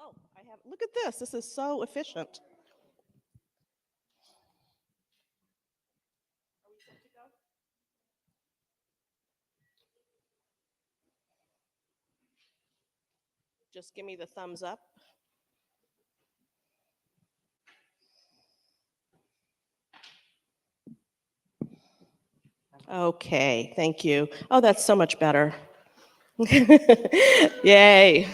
Oh, I have, look at this. This is so efficient. Are we set to go? Just give me the thumbs up. Okay, thank you. Oh, that's so much better. Yay.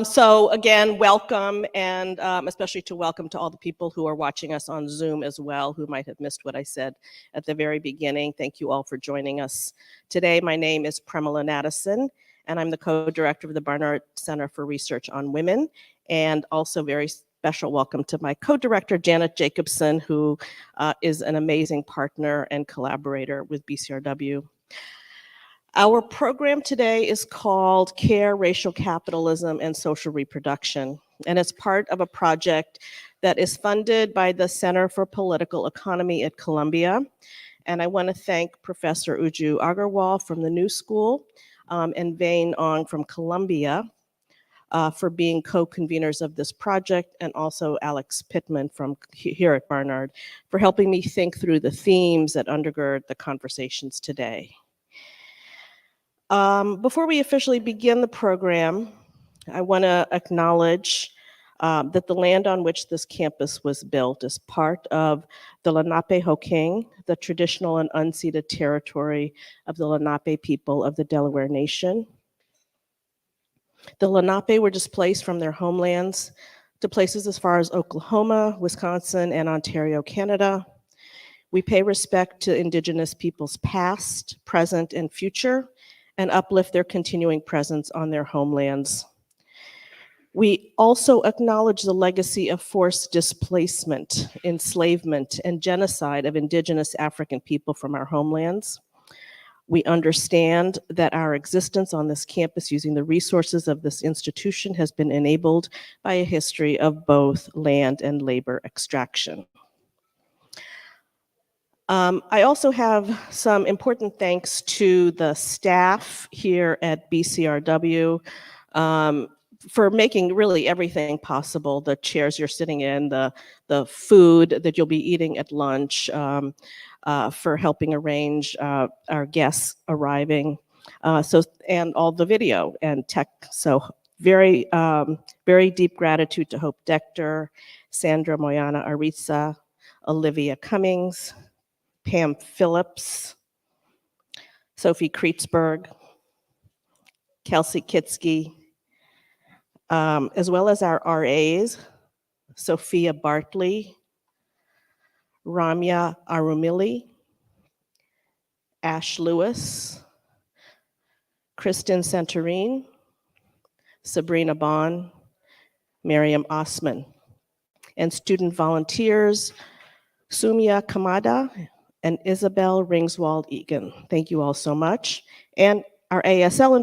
So again, welcome, and especially to welcome to all the people who are watching us on Zoom as well, who might have missed what I said at the very beginning. Thank you all for joining us today. My name is Premilla Nadasen, and I'm the co-director of the Barnard Center for Research on Women, and also very special welcome to my co-director, Janet Jacobson, who is an amazing partner and collaborator with BCRW. Our program today is called Care, Racial Capitalism, and Social Reproduction, and it's part of a project that is funded by the Center for Political Economy at Columbia. And I want to thank Professor Uju Agarwal from the New School and Vane Ong from Columbia for being co-conveners of this project, and also Alex Pittman from here at Barnard for helping me think through the themes that undergird the conversations today. Before we officially begin the program, I want to acknowledge that the land on which this campus was built is part of the Lenape-Hoking, the traditional and unceded territory of the Lenape people of the Delaware Nation. The Lenape were displaced from their homelands to places as far as Oklahoma, Wisconsin, and Ontario, Canada. We pay respect to Indigenous peoples past, present, and future, and uplift their continuing presence on their homelands. We also acknowledge the legacy of forced displacement, enslavement, and genocide of Indigenous African people from our homelands. We understand that our existence on this campus using the resources of this institution has been enabled by a history of both land and labor extraction. I also have some important thanks to the staff here at BCRW for making really everything possible. The chairs you're sitting in, the food that you'll be eating at lunch, for helping arrange our guests arriving, and all the video and tech. So very, very deep gratitude to Hope Dector, Sandra Moyana Ariza, Olivia Cummings, Pam Phillips, Sophie Kreetzberg, Kelsey Kitsky, as well as our RAs, Sophia Bartley, Ramya Arumili, Ash Lewis, Kristen Santorin, Sabrina Bond, Miriam Osman, and student volunteers, Sumya Kamada, and Isabel Ringswald Egan. Thank you all so much. And our ASL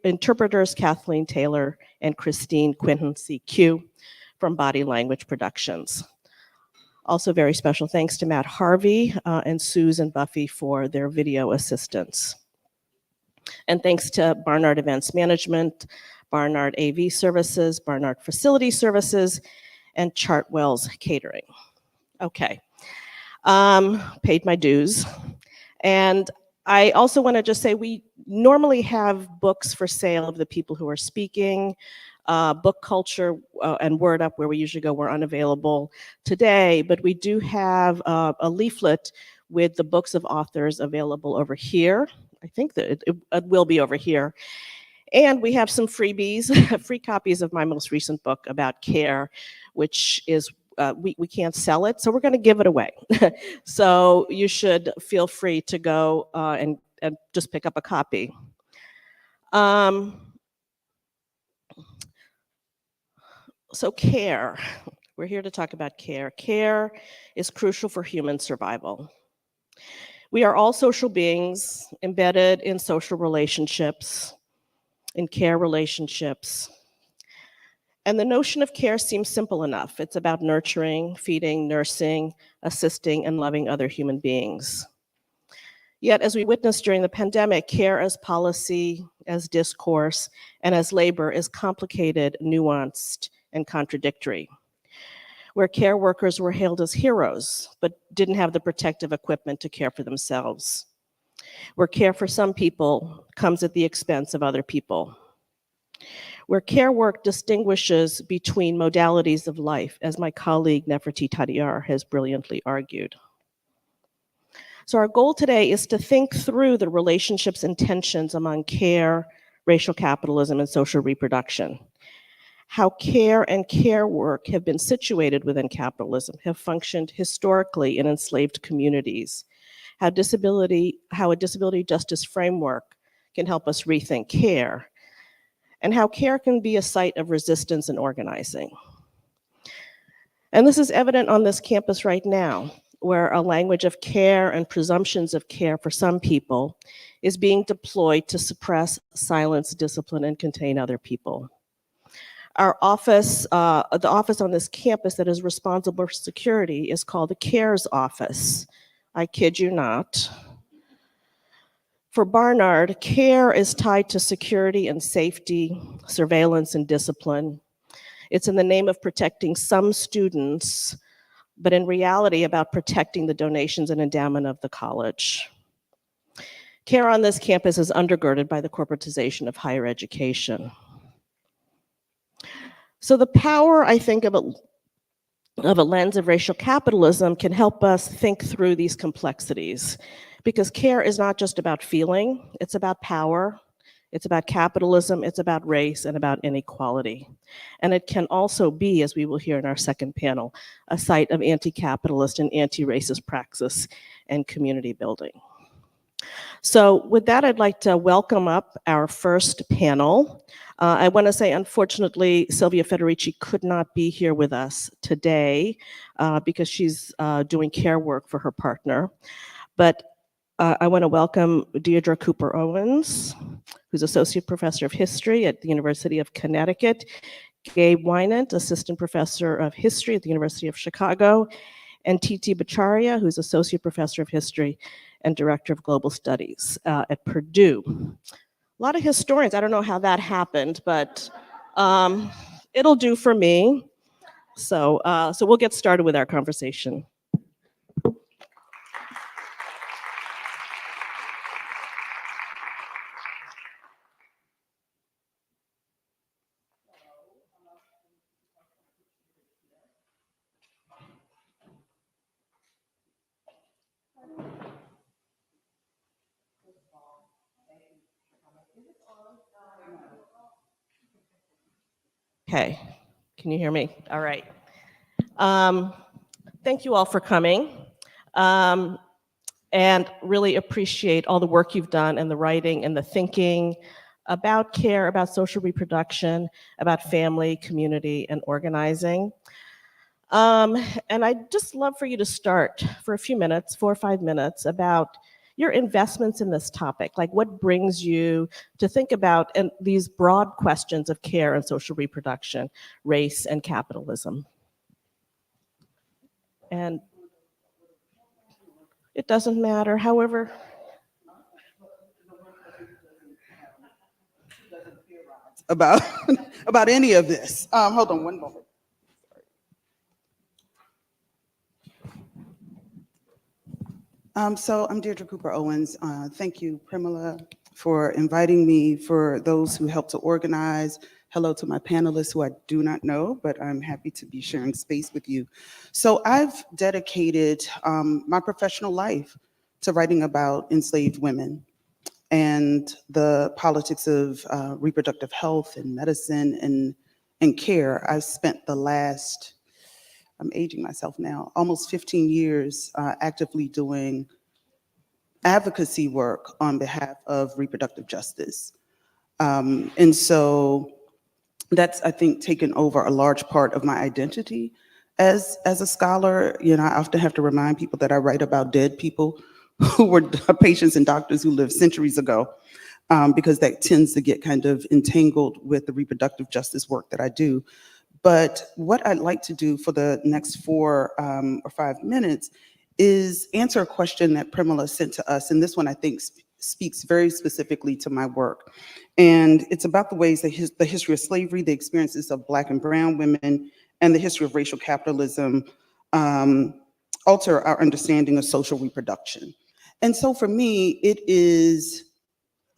interpreters, Kathleen Taylor and Christine Quinton CQ from Body Language Productions. Also very special thanks to Matt Harvey and Susan Buffy for their video assistance. And thanks to Barnard Events Management, Barnard AV Services, Barnard Facility Services, and Chartwell's Catering. Okay. Paid my dues. And I also want to just say we normally have books for sale of the people who are speaking. Book Culture and Word Up, where we usually go, were unavailable today, but we do have a leaflet with the books of authors available over here. I think that it will be over here. And we have some freebies, free copies of my most recent book about care, which is we can't sell it, so we're going to give it away. So you should feel free to go and just pick up a copy. So care, we're here to talk about care. Care is crucial for human survival. We are all social beings embedded in social relationships, in care relationships. And the notion of care seems simple enough. It's about nurturing, feeding, nursing, assisting, and loving other human beings. Yet, as we witnessed during the pandemic, care as policy, as discourse, and as labor is complicated, nuanced, and contradictory. Where care workers were hailed as heroes, but didn't have the protective equipment to care for themselves. Where care for some people comes at the expense of other people. Where care work distinguishes between modalities of life, as my colleague Nefertiti Tadiar has brilliantly argued. So our goal today is to think through the relationships and tensions among care, racial capitalism, and social reproduction. How care and care work have been situated within capitalism, have functioned historically in enslaved communities. How a disability justice framework can help us rethink care, and how care can be a site of resistance and organizing. And this is evident on this campus right now, where a language of care and presumptions of care for some people is being deployed to suppress, silence, discipline, and contain other people. Our office, the office on this campus that is responsible for security is called the CARES office. I kid you not. For Barnard, care is tied to security and safety, surveillance and discipline. It's in the name of protecting some students, but in reality about protecting the donations and endowment of the college. Care on this campus is undergirded by the corporatization of higher education. So the power, I think, of a lens of racial capitalism can help us think through these complexities, because care is not just about feeling, it's about power, it's about capitalism, it's about race, and about inequality. And it can also be, as we will hear in our second panel, a site of anti-capitalist and anti-racist praxis and community building. So with that, I'd like to welcome up our first panel. I want to say, unfortunately, Sylvia Federici could not be here with us today because she's doing care work for her partner. But I want to welcome Deirdre Cooper Owens, who's Associate Professor of History at the University of Connecticut, Gabe Winant, Assistant Professor of History at the University of Chicago, and Tithi Bhattacharya, who's Associate Professor of History and Director of Global Studies at Purdue. A lot of historians, I don't know how that happened, but it'll do for me. So we'll get started with our conversation. Okay, can you hear me? All right. Thank you all for coming, and really appreciate all the work you've done and the writing and the thinking about care, about social reproduction, about family, community, and organizing. And I'd just love for you to start for a few minutes, 4 or 5 minutes, about your investments in this topic, like what brings you to think about and these broad questions of care and social reproduction, race and capitalism. And it doesn't matter, however. About any of this. Hold on one moment. So I'm Deirdre Cooper Owens. Thank you, Premilla, for inviting me, for those who helped to organize. Hello to my panelists who I do not know, but I'm happy to be sharing space with you. So I've dedicated my professional life to writing about enslaved women and the politics of reproductive health and medicine and care. I've spent the last, I'm aging myself now, almost 15 years actively doing advocacy work on behalf of reproductive justice. And so that's, I think, taken over a large part of my identity as a scholar. You know, I often have to remind people that I write about dead people who were patients and doctors who lived centuries ago, because that tends to get kind of entangled with the reproductive justice work that I do. But what I'd like to do for the next 4 or 5 minutes is answer a question that Premilla sent to us, and this one I think speaks very specifically to my work. And it's about the ways that the history of slavery, the experiences of Black and Brown women, and the history of racial capitalism alter our understanding of social reproduction. And so for me, it is,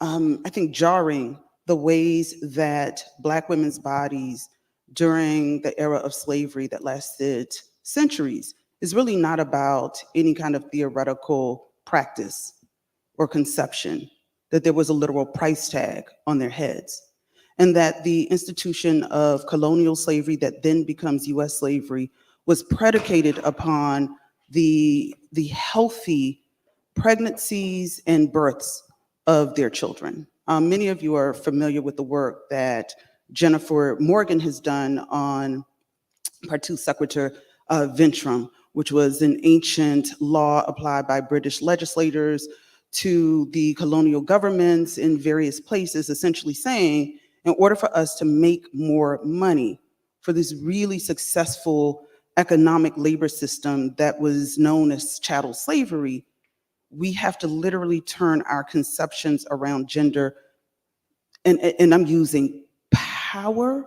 I think, jarring the ways that Black women's bodies during the era of slavery that lasted centuries is really not about any kind of theoretical practice or conception, that there was a literal price tag on their heads, and that the institution of colonial slavery that then becomes US slavery was predicated upon the healthy pregnancies and births of their children. Many of you are familiar with the work that Jennifer Morgan has done on Partout Sequitur Ventrum, which was an ancient law applied by British legislators to the colonial governments in various places, essentially saying, in order for us to make more money for this really successful economic labor system that was known as chattel slavery, we have to literally turn our conceptions around gender, and I'm using power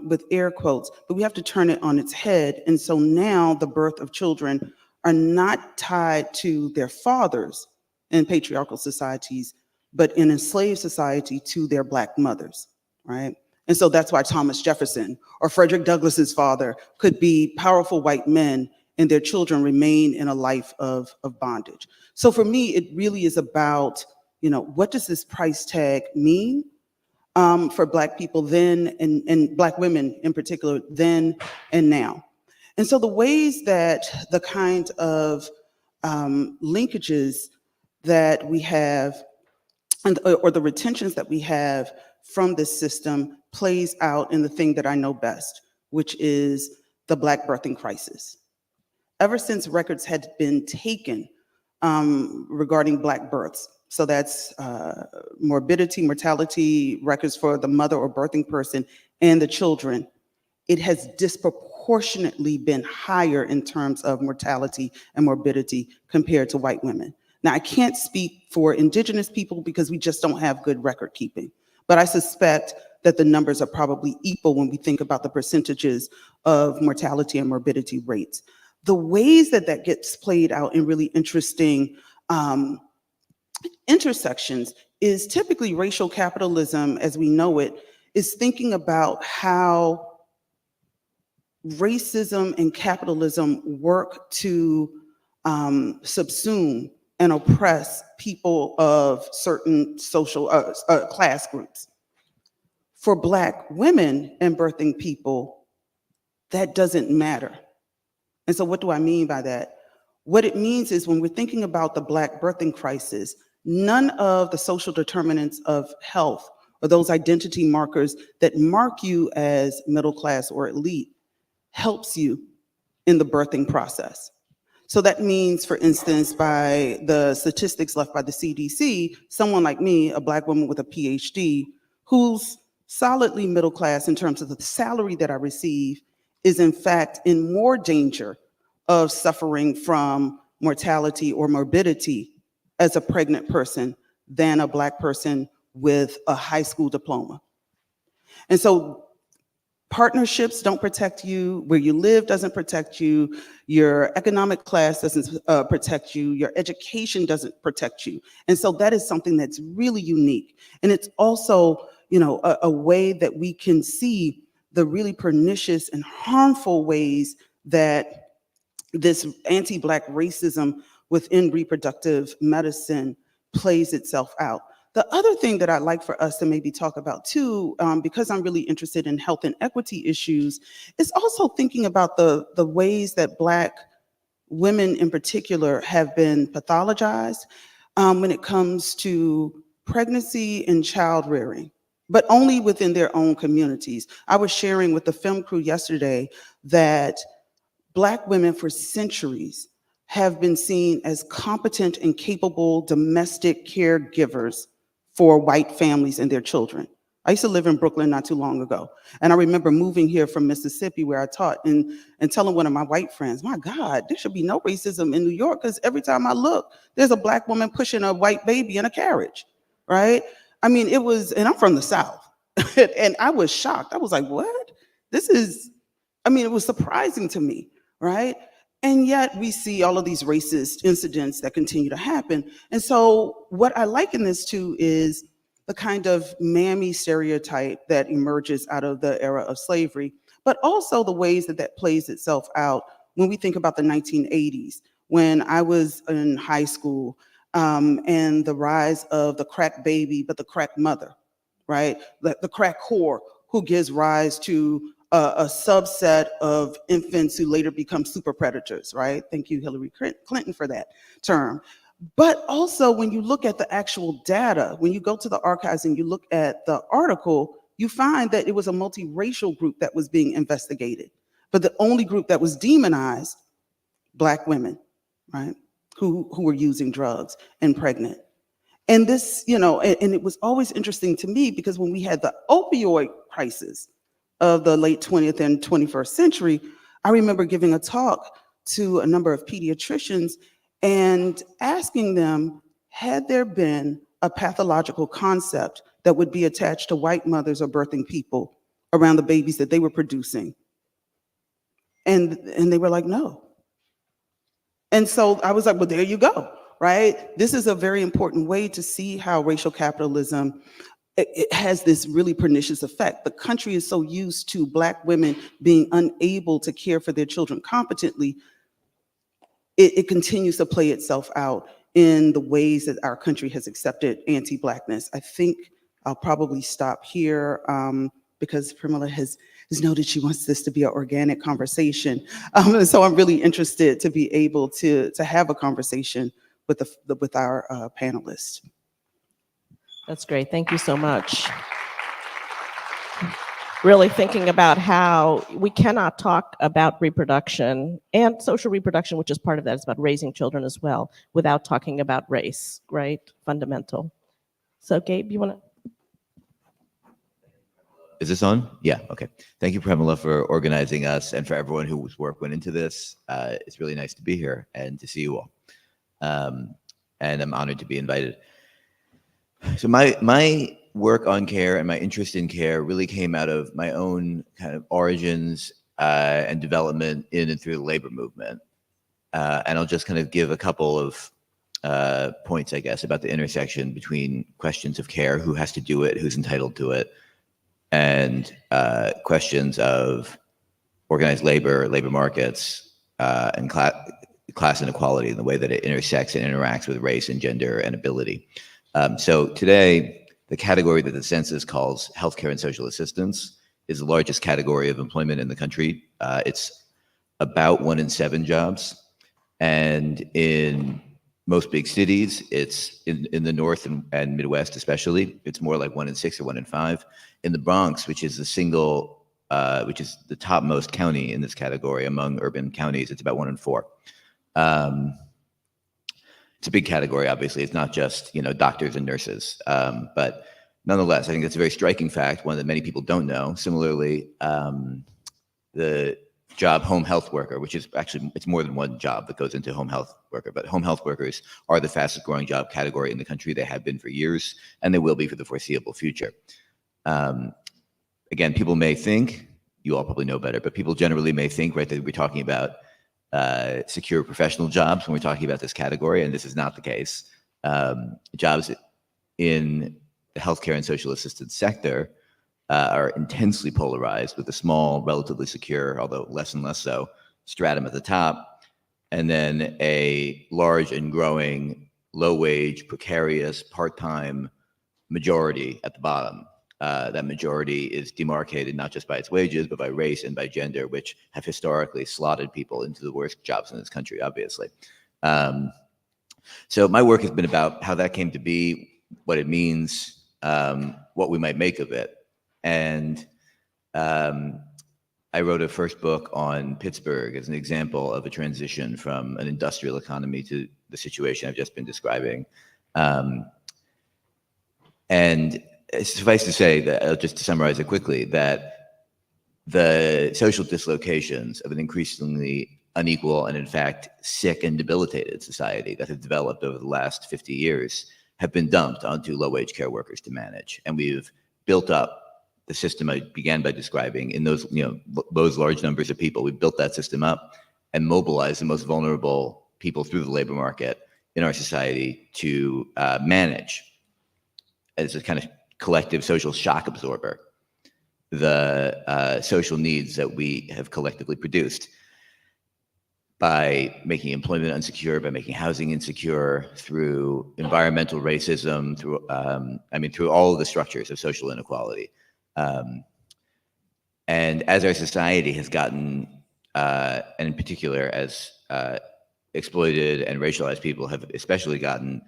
with air quotes, but we have to turn it on its head. And so now the birth of children are not tied to their fathers in patriarchal societies, but in enslaved society to their Black mothers, right? And so that's why Thomas Jefferson or Frederick Douglass's father could be powerful white men and their children remain in a life of bondage. So for me, it really is about, what does this price tag mean for Black people then, and Black women in particular, then and now? And so the ways that the kind of linkages that we have, or the retentions that we have from this system plays out in the thing that I know best, which is the Black birthing crisis. Ever since records had been taken regarding Black births, so that's morbidity, mortality, records for the mother or birthing person and the children, it has disproportionately been higher in terms of mortality and morbidity compared to white women. Now, I can't speak for Indigenous people because we just don't have good record keeping, but I suspect that the numbers are probably equal when we think about the percentages of mortality and morbidity rates. The ways that that gets played out in really interesting intersections is typically racial capitalism, as we know it, is thinking about how racism and capitalism work to subsume and oppress people of certain social class groups. For Black women and birthing people, that doesn't matter. And so what do I mean by that? What it means is when we're thinking about the Black birthing crisis, none of the social determinants of health or those identity markers that mark you as middle class or elite helps you in the birthing process. So that means, for instance, by the statistics left by the CDC, someone like me, a Black woman with a PhD, who's solidly middle class in terms of the salary that I receive, is in fact in more danger of suffering from mortality or morbidity as a pregnant person than a Black person with a high school diploma. And so partnerships don't protect you, where you live doesn't protect you, your economic class doesn't protect you, your education doesn't protect you. And so that is something that's really unique. And it's also, a way that we can see the really pernicious and harmful ways that this anti-Black racism within reproductive medicine plays itself out. The other thing that I'd like for us to maybe talk about too, because I'm really interested in health and equity issues, is also thinking about the ways that Black women in particular have been pathologized when it comes to pregnancy and child rearing, but only within their own communities. I was sharing with the film crew yesterday that Black women for centuries have been seen as competent and capable domestic caregivers for white families and their children. I used to live in Brooklyn not too long ago. And I remember moving here from Mississippi where I taught and telling one of my white friends, my God, there should be no racism in New York because every time I look, there's a Black woman pushing a white baby in a carriage, right? I mean, it was, and I'm from the South. And I was shocked. I was like, what? This is, I mean, it was surprising to me, right? And yet we see all of these racist incidents that continue to happen. And so what I liken this to is the kind of mammy stereotype that emerges out of the era of slavery, but also the ways that that plays itself out when we think about the 1980s, when I was in high school, and the rise of the crack baby, but the crack mother, right? The crack whore who gives rise to a subset of infants who later become super predators, right? Thank you, Hillary Clinton, for that term. But also when you look at the actual data, when you go to the archives and you look at the article, you find that it was a multiracial group that was being investigated. But the only group that was demonized, Black women, right? Who were using drugs and pregnant. And this, you know, and it was always interesting to me because when we had the opioid crisis of the late 20th and 21st century, I remember giving a talk to a number of pediatricians and asking them, had there been a pathological concept that would be attached to white mothers or birthing people around the babies that they were producing? And they were like, no. And so I was like, well, there you go, right? This is a very important way to see how racial capitalism, it has this really pernicious effect. The country is so used to Black women being unable to care for their children competently, it continues to play itself out in the ways that our country has accepted anti-Blackness. I think I'll probably stop here because Premilla has noted she wants this to be an organic conversation. And so I'm really interested to be able to have a conversation with our panelists. That's great. Thank you so much. Really thinking about how we cannot talk about reproduction and social reproduction, which is part of that, it's about raising children as well, without talking about race, right? Fundamental. So Gabe, you want to? Is this on? Yeah, okay. Thank you, Premilla, for organizing us and for everyone whose work went into this. It's really nice to be here and to see you all. And I'm honored to be invited. So my work on care and my interest in care really came out of my own kind of origins and development in and through the labor movement. And I'll just kind of give a couple of points, I guess, about the intersection between questions of care, who has to do it, who's entitled to it, and questions of organized labor, labor markets, and class inequality in the way that it intersects and interacts with race and gender and ability. So today, the category that the census calls healthcare and social assistance is the largest category of employment in the country. It's about 1 in 7 jobs. And in most big cities, it's in the North and Midwest especially, it's more like 1 in 6 or 1 in 5. In the Bronx, which is the topmost county in this category among urban counties, it's about 1 in 4. It's a big category, obviously. It's not just, you know, doctors and nurses. But nonetheless, I think that's a very striking fact, one that many people don't know. Similarly, the job home health worker, which is actually, it's more than one job that goes into home health worker, but home health workers are the fastest growing job category in the country. They have been for years, and they will be for the foreseeable future. Again, people may think, you all probably know better, but people generally may think, right, that we're talking about secure professional jobs when we're talking about this category, and this is not the case. Jobs in the healthcare and social assistance sector are intensely polarized, with a small, relatively secure, although less and less so, stratum at the top, and then a large and growing low-wage, precarious, part-time majority at the bottom. That majority is demarcated not just by its wages, but by race and by gender, which have historically slotted people into the worst jobs in this country, obviously. So my work has been about how that came to be, what it means, what we might make of it. And I wrote a first book on Pittsburgh as an example of a transition from an industrial economy to the situation I've just been describing. And suffice to say that, just to summarize it quickly, that the social dislocations of an increasingly unequal and in fact sick and debilitated society that have developed over the last 50 years have been dumped onto low-wage care workers to manage. And we've built up the system I began by describing in those, those large numbers of people. We've built that system up and mobilized the most vulnerable people through the labor market in our society to manage, as a kind of collective social shock absorber, the social needs that we have collectively produced by making employment insecure, by making housing insecure, through environmental racism, through through all of the structures of social inequality. And as our society has gotten, and in particular as exploited and racialized people have especially gotten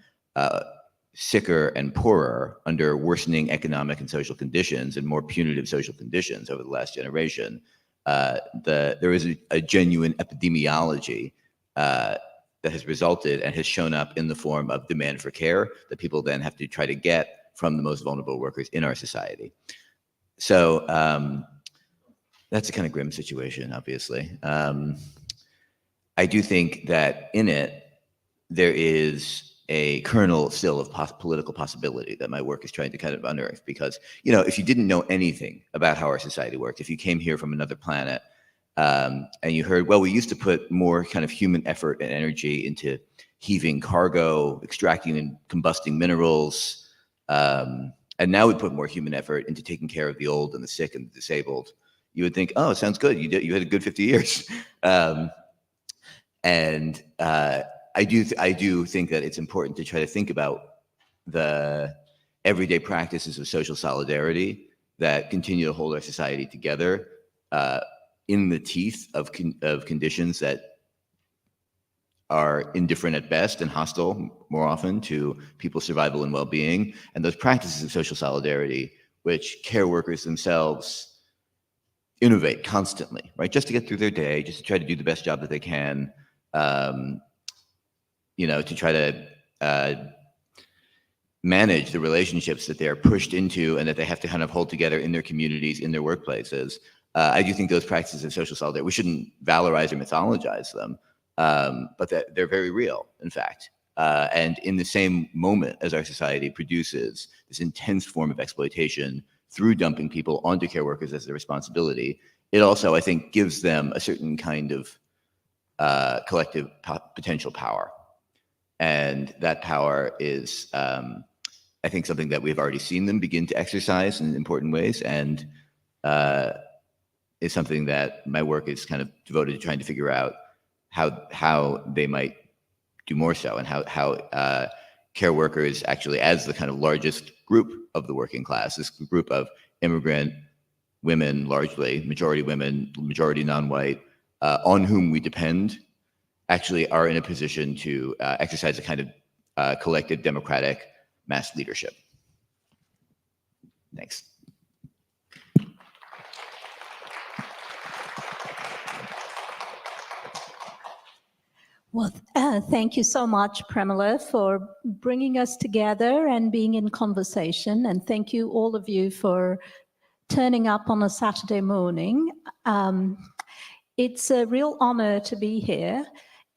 sicker and poorer under worsening economic and social conditions and more punitive social conditions over the last generation, there is a genuine epidemiology that has resulted and has shown up in the form of demand for care that people then have to try to get from the most vulnerable workers in our society. So that's a kind of grim situation, obviously. I do think that in it, there is a kernel still of political possibility that my work is trying to kind of unearth. Because, if you didn't know anything about how our society worked, if you came here from another planet and you heard, well, we used to put more kind of human effort and energy into heaving cargo, extracting and combusting minerals, and now we put more human effort into taking care of the old and the sick and the disabled, you would think, oh, sounds good. You had a good 50 years. I do think that it's important to try to think about the everyday practices of social solidarity that continue to hold our society together in the teeth of conditions that are indifferent at best and hostile more often to people's survival and well-being, and those practices of social solidarity which care workers themselves innovate constantly, right? Just to get through their day, just to try to do the best job that they can, to try to manage the relationships that they're pushed into and that they have to kind of hold together in their communities, in their workplaces. I do think those practices of social solidarity, we shouldn't valorize or mythologize them, but that they're very real, in fact. And in the same moment as our society produces this intense form of exploitation through dumping people onto care workers as their responsibility, it also, I think, gives them a certain kind of collective potential power. And that power is, I think, something that we've already seen them begin to exercise in important ways, and is something that my work is kind of devoted to trying to figure out how they might do more so, and how care workers actually, as the kind of largest group of the working class, this group of immigrant women, largely, majority women, majority non-white, on whom we depend, actually are in a position to exercise a kind of collective democratic mass leadership. Thanks. Well, thank you so much, Premilla, for bringing us together and being in conversation. And thank you, all of you, for turning up on a Saturday morning. It's a real honor to be here.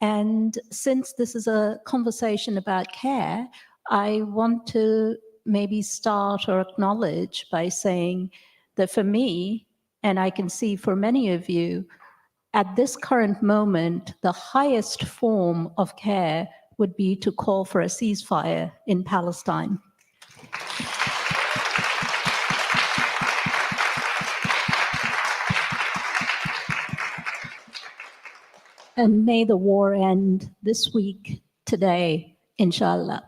And since this is a conversation about care, I want to maybe start or acknowledge by saying that for me, and I can see for many of you, at this current moment, the highest form of care would be to call for a ceasefire in Palestine. And may the war end this week, today, inshallah.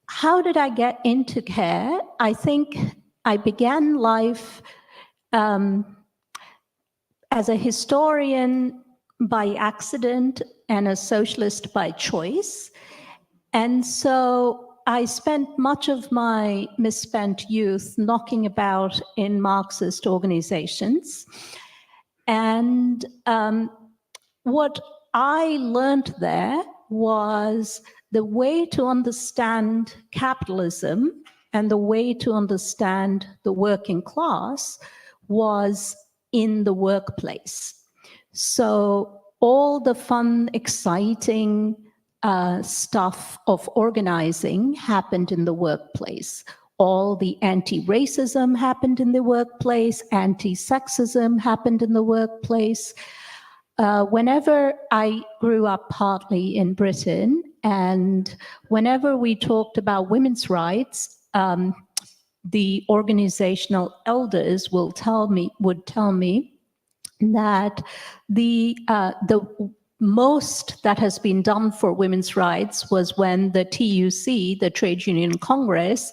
How did I get into care? I think I began life as a historian by accident and a socialist by choice. And so I spent much of my misspent youth knocking about in Marxist organizations. And what I learned there was the way to understand capitalism and the way to understand the working class was in the workplace. So all the fun, exciting stuff of organizing happened in the workplace. All the anti-racism happened in the workplace, anti-sexism happened in the workplace. Whenever I grew up partly in Britain, and whenever we talked about women's rights, the organizational elders would tell me that the most that has been done for women's rights was when the TUC, the Trade Union Congress,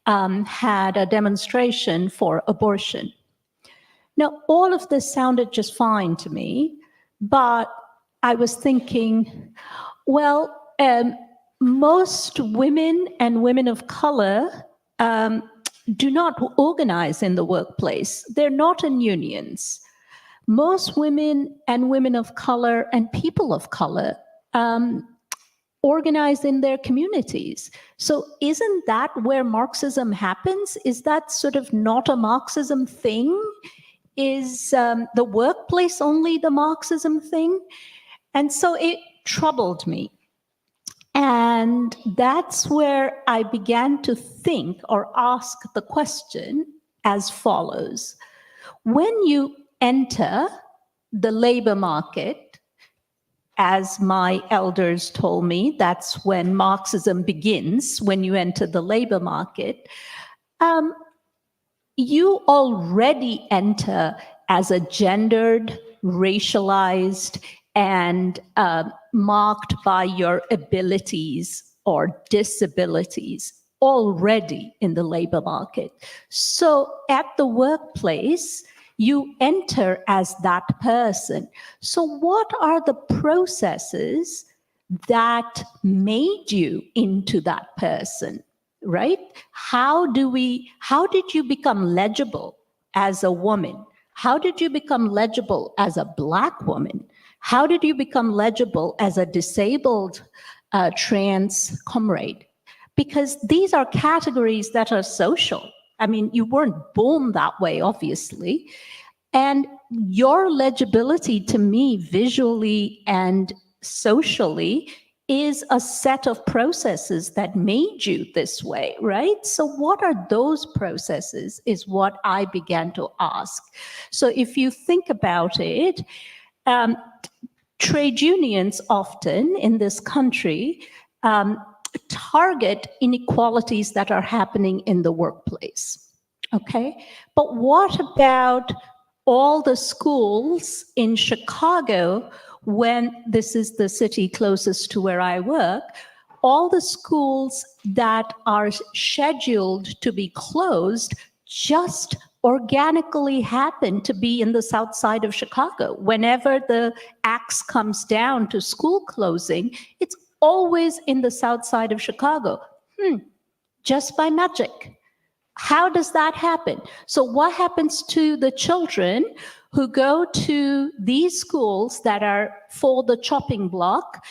had a demonstration for abortion. Now, all of this sounded just fine to me, but I was thinking, well, most women and women of color do not organize in the workplace. They're not in unions. Most women and women of color and people of color organize in their communities. So isn't that where Marxism happens? Is that sort of not a Marxism thing? Is the workplace only the Marxism thing? And so it troubled me. And that's where I began to think or ask the question as follows. When you enter the labor market, as my elders told me, that's when Marxism begins, when you enter the labor market, you already enter as a gendered, racialized, and marked by your abilities or disabilities already in the labor market. So at the workplace, you enter as that person. So what are the processes that made you into that person, right? How did you become legible as a woman? How did you become legible as a Black woman? How did you become legible as a disabled trans comrade? Because these are categories that are social. I mean, you weren't born that way, obviously. And your legibility to me, visually and socially, is a set of processes that made you this way, right? So what are those processes is what I began to ask. So if you think about it, trade unions often in this country target inequalities that are happening in the workplace, okay? But what about all the schools in Chicago, when this is the city closest to where I work, all the schools that are scheduled to be closed just organically happen to be in the south side of Chicago. Whenever the axe comes down to school closing, it's always in the south side of Chicago. Just by magic. How does that happen? So what happens to the children who go to these schools that are for the chopping block,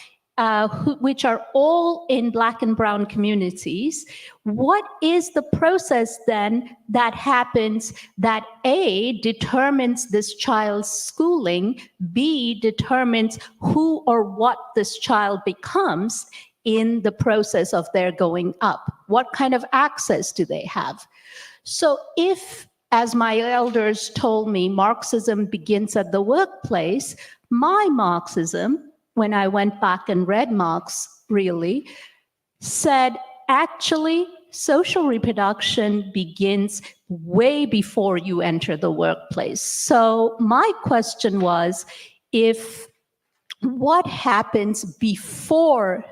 which are all in Black and brown communities? What is the process then that happens that A, determines this child's schooling, B, determines who or what this child becomes in the process of their going up? What kind of access do they have? So if, as my elders told me, Marxism begins at the workplace, my Marxism, when I went back and read Marx, really, said, actually, social reproduction begins way before you enter the workplace. So my question was, what happens before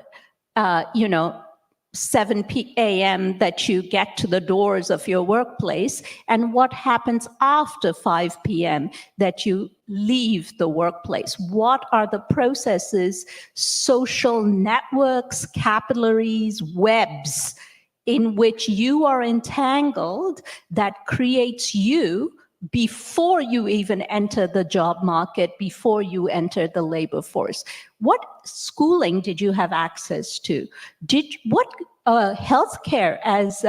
7 a.m. that you get to the doors of your workplace, and what happens after 5 p.m. that you leave the workplace? What are the processes, social networks, capillaries, webs in which you are entangled that creates you before you even enter the job market, before you enter the labor force. What schooling did you have access to? What healthcare, as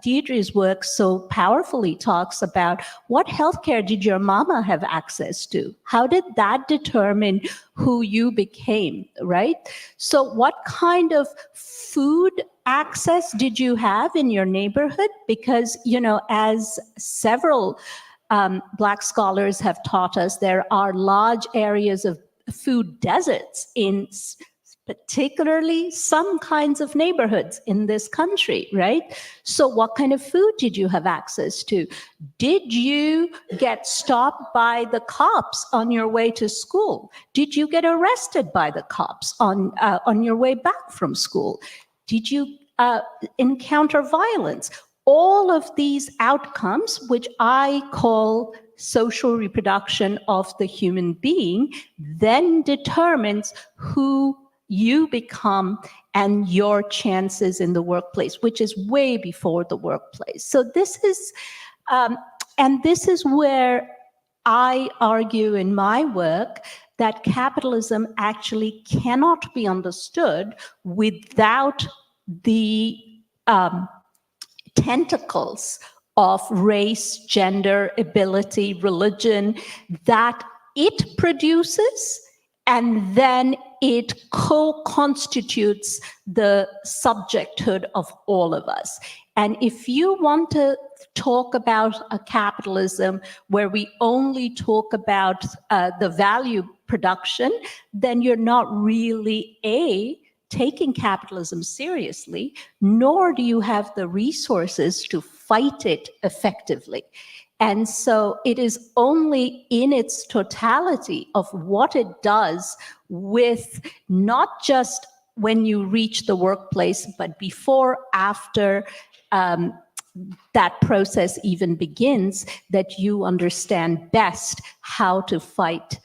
Deirdre's work so powerfully talks about, what healthcare did your mama have access to? How did that determine who you became, right? So what kind of food access did you have in your neighborhood? Because, you know, as several Black scholars have taught us, there are large areas of food deserts in particularly some kinds of neighborhoods in this country, right? So what kind of food did you have access to? Did you get stopped by the cops on your way to school? Did you get arrested by the cops on your way back from school? Did you encounter violence? All of these outcomes, which I call social reproduction of the human being, then determines who you become and your chances in the workplace, which is way before the workplace. So this is, and this is where I argue in my work that capitalism actually cannot be understood without the tentacles of race, gender, ability, religion that it produces, and then it co-constitutes the subjecthood of all of us. And if you want to talk about a capitalism where we only talk about the value production, then you're not really taking capitalism seriously, nor do you have the resources to fight it effectively. And so it is only in its totality of what it does with not just when you reach the workplace, but before, after that process even begins, that you understand best how to fight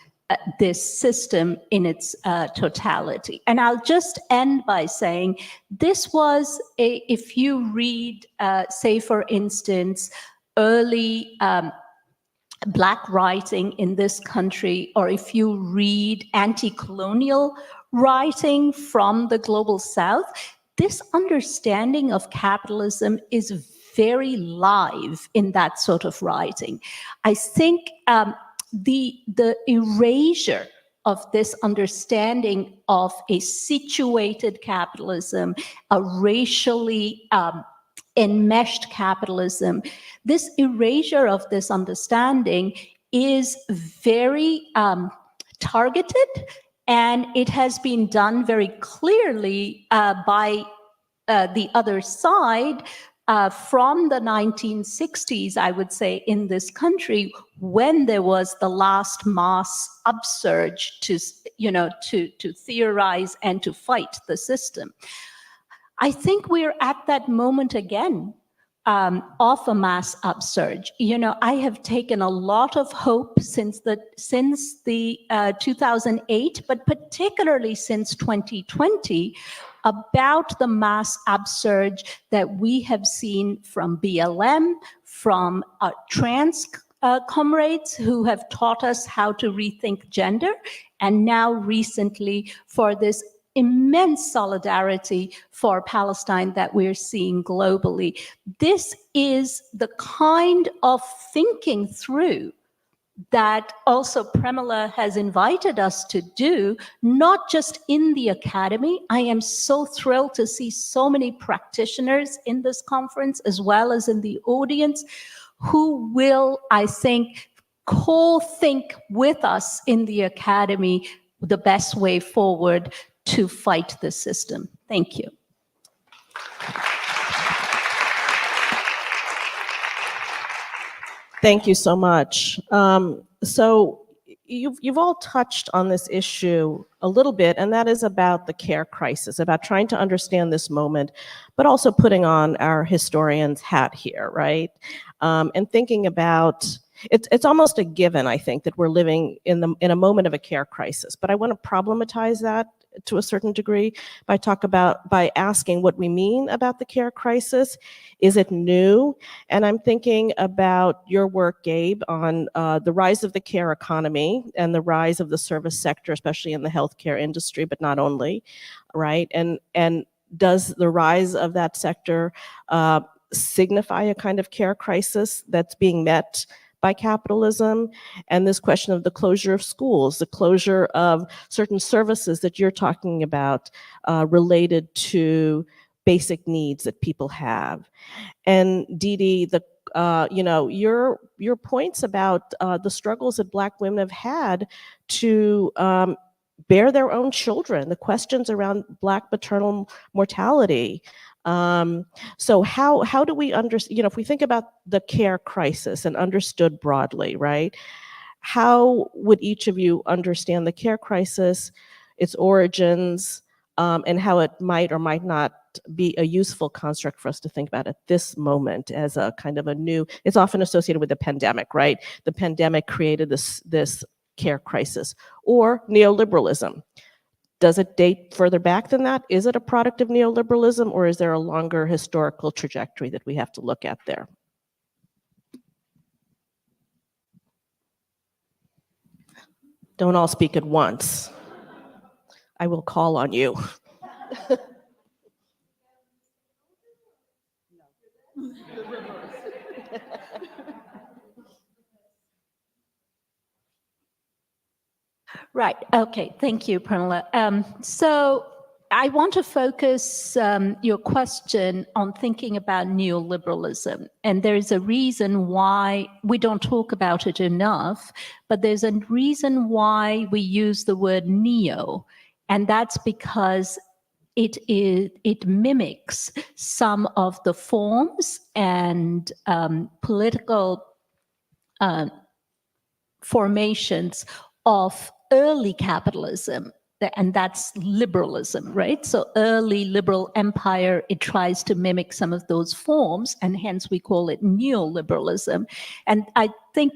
this system in its totality. And I'll just end by saying this was if you read, say for instance, early Black writing in this country, or if you read anti-colonial writing from the global South, this understanding of capitalism is very live in that sort of writing. I think the erasure of this understanding of a situated capitalism, a racially enmeshed capitalism, this erasure of this understanding is very targeted, and it has been done very clearly by the other side from the 1960s, I would say, in this country, when there was the last mass upsurge to theorize and to fight the system. I think we're at that moment again of a mass upsurge. You know, I have taken a lot of hope since the 2008, but particularly since 2020, about the mass upsurge that we have seen from BLM, from trans comrades who have taught us how to rethink gender, and now recently for this immense solidarity for Palestine that we're seeing globally. This is the kind of thinking through that also Premilla has invited us to do, not just in the academy. I am so thrilled to see so many practitioners in this conference, as well as in the audience, who will, I think, co-think with us in the academy the best way forward to fight this system. Thank you. Thank you so much. So you've all touched on this issue a little bit, and that is about the care crisis, about trying to understand this moment, but also putting on our historian's hat here, right? And thinking about, it's almost a given, I think, that we're living in a moment of a care crisis, but I want to problematize that to a certain degree by asking what we mean about the care crisis. Is it new? And I'm thinking about your work, Gabe, on the rise of the care economy and the rise of the service sector, especially in the healthcare industry, but not only, right? And does the rise of that sector signify a kind of care crisis that's being met by capitalism? And this question of the closure of schools, the closure of certain services that you're talking about related to basic needs that people have. And Didi, your points about the struggles that Black women have had to bear their own children, the questions around Black maternal mortality. So how do we understand, if we think about the care crisis and understood broadly, right? How would each of you understand the care crisis, its origins, and how it might or might not be a useful construct for us to think about at this moment as a kind of a new, it's often associated with the pandemic, right? The pandemic created this care crisis. Or neoliberalism. Does it date further back than that? Is it a product of neoliberalism, or is there a longer historical trajectory that we have to look at there? Don't all speak at once. I will call on you. Right. Okay. Thank you, Premilla. So I want to focus your question on thinking about neoliberalism. And there's a reason why we don't talk about it enough, but there's a reason why we use the word neo. And that's because it mimics some of the forms and political formations of early capitalism, and that's liberalism, right? So early liberal empire, it tries to mimic some of those forms, and hence we call it neoliberalism. And I think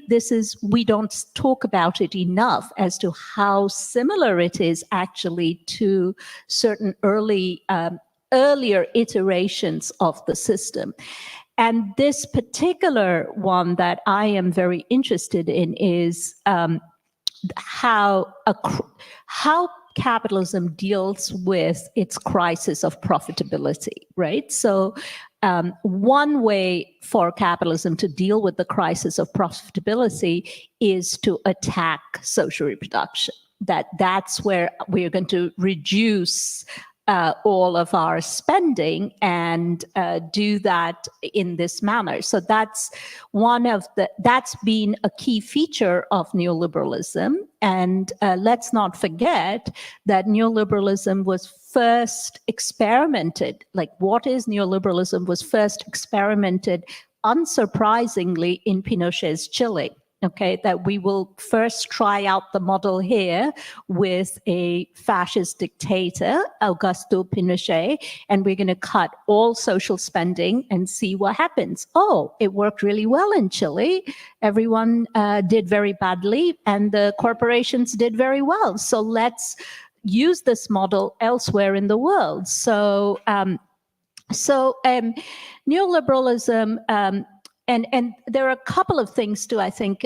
we don't talk about it enough as to how similar it is actually to certain earlier iterations of the system. And this particular one that I am very interested in is how capitalism deals with its crisis of profitability, right? So one way for capitalism to deal with the crisis of profitability is to attack social reproduction. That's where we're going to reduce all of our spending and do that in this manner. So that's that's been a key feature of neoliberalism. And let's not forget that neoliberalism was first experimented, like what is neoliberalism was first experimented, unsurprisingly, in Pinochet's Chile. Okay, that we will first try out the model here with a fascist dictator, Augusto Pinochet, and we're going to cut all social spending and see what happens. Oh, it worked really well in Chile. Everyone did very badly, and the corporations did very well. So let's use this model elsewhere in the world. So neoliberalism. And there are a couple of things to, I think,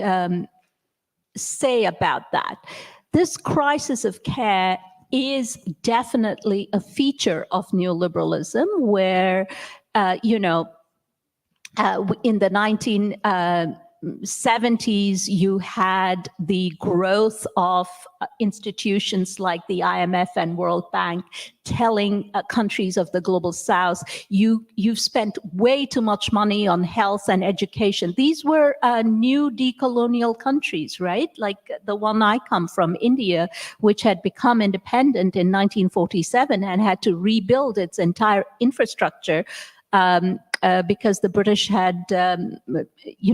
say about that. This crisis of care is definitely a feature of neoliberalism where, in the 1970s, you had the growth of institutions like the IMF and World Bank telling countries of the global South, you've spent way too much money on health and education. These were new decolonial countries, right? Like the one I come from, India, which had become independent in 1947 and had to rebuild its entire infrastructure because the British had,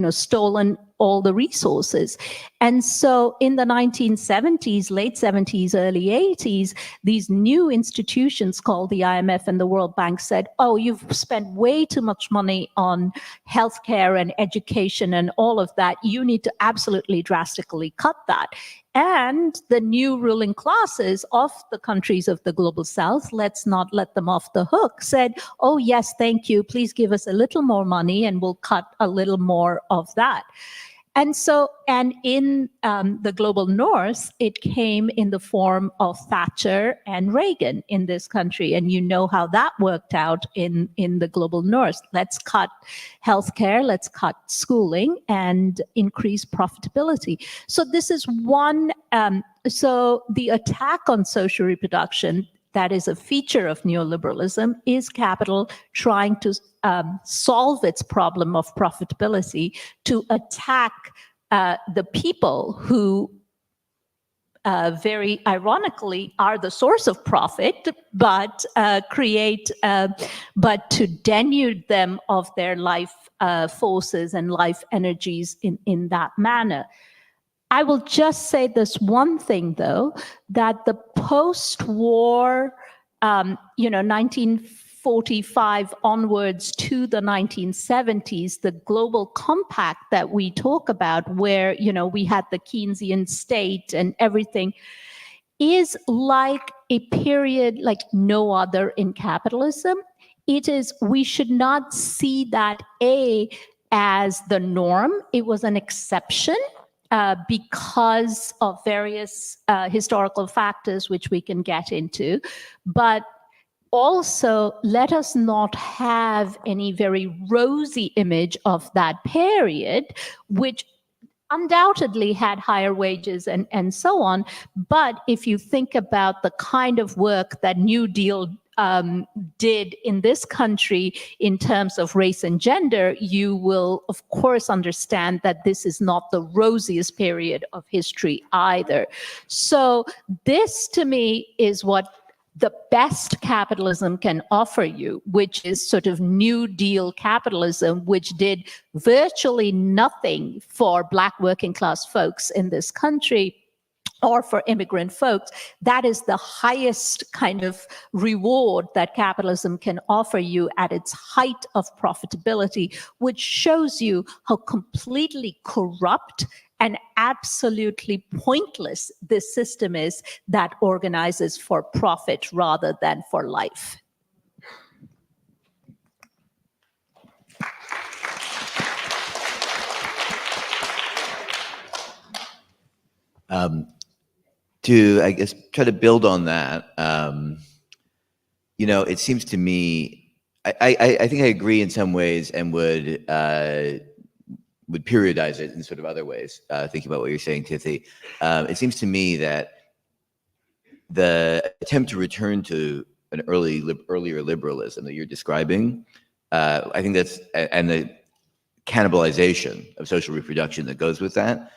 stolen all the resources. And so in the 1970s, late 70s, early 80s, these new institutions called the IMF and the World Bank said, oh, you've spent way too much money on healthcare and education and all of that. You need to absolutely drastically cut that. And the new ruling classes of the countries of the global south, let's not let them off the hook, said, oh, yes, thank you. Please give us a little more money and we'll cut a little more of that. And so, and in the global north, it came in the form of Thatcher and Reagan in this country. And you know how that worked out in the global north. Let's cut healthcare, let's cut schooling and increase profitability. So this is one, so the attack on social reproduction, that is a feature of neoliberalism, is capital trying to solve its problem of profitability to attack the people who very ironically are the source of profit, but but to denude them of their life forces and life energies in that manner. I will just say this one thing, though, that the post-war, 1945 onwards to the 1970s, the global compact that we talk about, where, we had the Keynesian state and everything, is like a period like no other in capitalism. It is, we should not see that as the norm. It was an exception. Because of various historical factors, which we can get into. But also, let us not have any very rosy image of that period, which undoubtedly had higher wages and so on. But if you think about the kind of work that New Deal did in this country in terms of race and gender, you will, of course, understand that this is not the rosiest period of history either. So this, to me, is what the best capitalism can offer you, which is sort of New Deal capitalism, which did virtually nothing for Black working class folks in this country, or for immigrant folks. That is the highest kind of reward that capitalism can offer you at its height of profitability, which shows you how completely corrupt and absolutely pointless this system is that organizes for profit rather than for life. To, I guess, try to build on that, it seems to me, I think I agree in some ways and would periodize it in sort of other ways, thinking about what you're saying, Tithi. It seems to me that the attempt to return to an earlier liberalism that you're describing, I think that's, and the cannibalization of social reproduction that goes with that,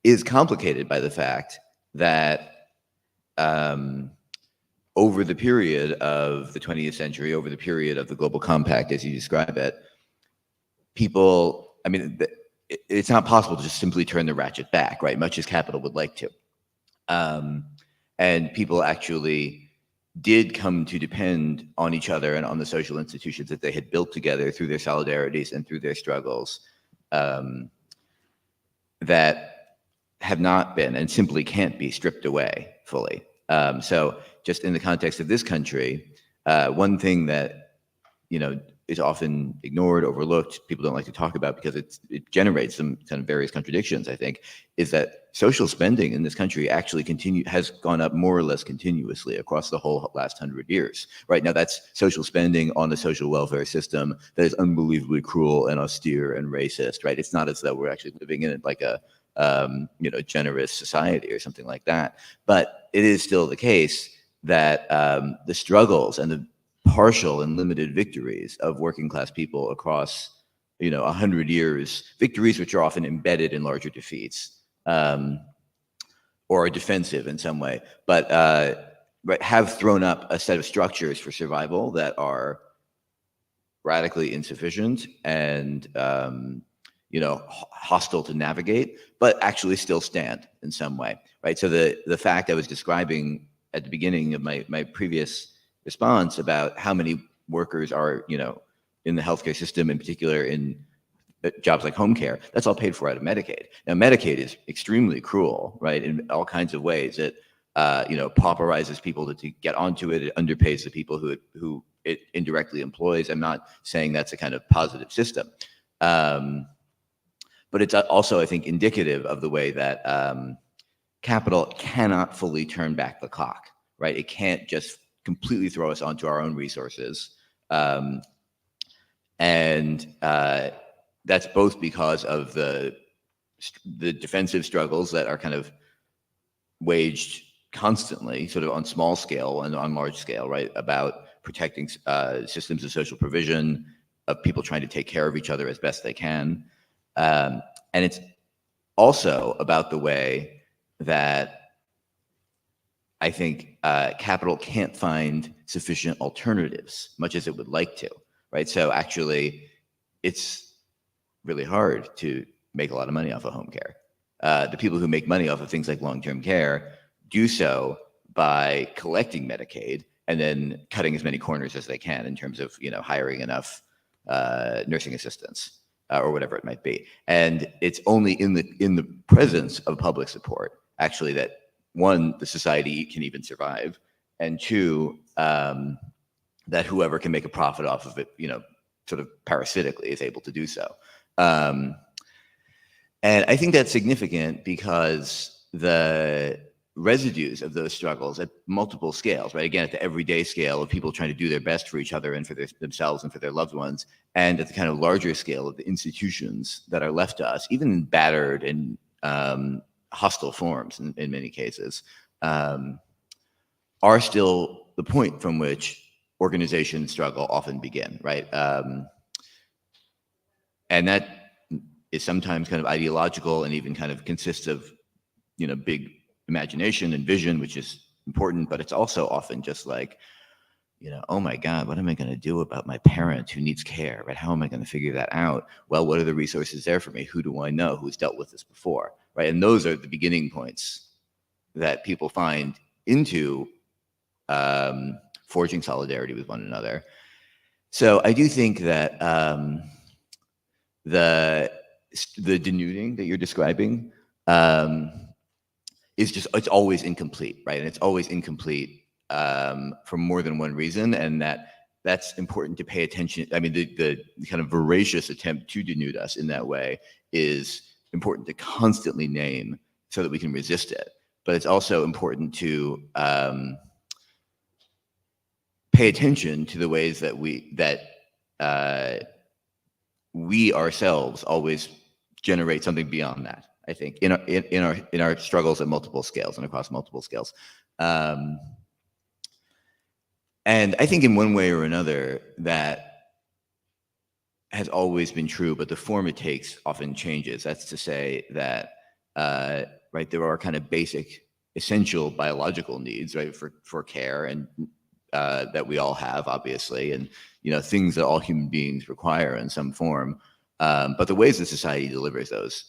is complicated by the fact that over the period of the 20th century, over the period of the global compact, as you describe it, people, it's not possible to just simply turn the ratchet back, right? Much as capital would like to. And people actually did come to depend on each other and on the social institutions that they had built together through their solidarities and through their struggles, that have not been and simply can't be stripped away fully. So just in the context of this country, one thing that, is often ignored, overlooked, people don't like to talk about because it generates some kind of various contradictions, I think, is that social spending in this country actually has gone up more or less continuously across the whole last 100 years. Right now, that's social spending on the social welfare system that is unbelievably cruel and austere and racist, right? It's not as though we're actually living in like a generous society or something like that. But it is still the case that the struggles and the partial and limited victories of working class people across 100 years, victories which are often embedded in larger defeats or are defensive in some way, but have thrown up a set of structures for survival that are radically insufficient and hostile to navigate, but actually still stand in some way, right? So the fact I was describing at the beginning of my previous response about how many workers are, in the healthcare system, in particular in jobs like home care, that's all paid for out of Medicaid. Now, Medicaid is extremely cruel, right, in all kinds of ways. It, pauperizes people to get onto it. It underpays the people who it indirectly employs. I'm not saying that's a kind of positive system. But it's also, I think, indicative of the way that capital cannot fully turn back the clock, right? It can't just completely throw us onto our own resources. And that's both because of the defensive struggles that are kind of waged constantly, sort of on small scale and on large scale, right? About protecting systems of social provision, of people trying to take care of each other as best they can. And it's also about the way that I think capital can't find sufficient alternatives, much as it would like to, right? So actually, it's really hard to make a lot of money off of home care. The people who make money off of things like long-term care do so by collecting Medicaid and then cutting as many corners as they can in terms of hiring enough nursing assistants or whatever it might be. And it's only in the presence of public support, actually, that one, the society can even survive, and two, that whoever can make a profit off of it, sort of parasitically is able to do so. And I think that's significant because the residues of those struggles at multiple scales, right? Again, at the everyday scale of people trying to do their best for each other and for themselves and for their loved ones, and at the kind of larger scale of the institutions that are left to us, even battered and hostile forms in many cases, are still the point from which organization and struggle often begin, right? And that is sometimes kind of ideological and even kind of consists of, big imagination and vision, which is important, but it's also often just like, oh my God, what am I going to do about my parent who needs care, right? How am I going to figure that out? Well, what are the resources there for me? Who do I know who's dealt with this before, right? And those are the beginning points that people find into forging solidarity with one another. So I do think that the denuding that you're describing is just, it's always incomplete, right? And it's always incomplete for more than one reason, and that's important to pay attention. I mean, the kind of voracious attempt to denude us in that way is important to constantly name so that we can resist it. But it's also important to pay attention to the ways that we ourselves always generate something beyond that. I think in our struggles at multiple scales and across multiple scales. And I think in one way or another that has always been true, but the form it takes often changes. That's to say that, right, there are kind of basic, essential biological needs, right, for care and that we all have, obviously, and things that all human beings require in some form. But the ways that society delivers those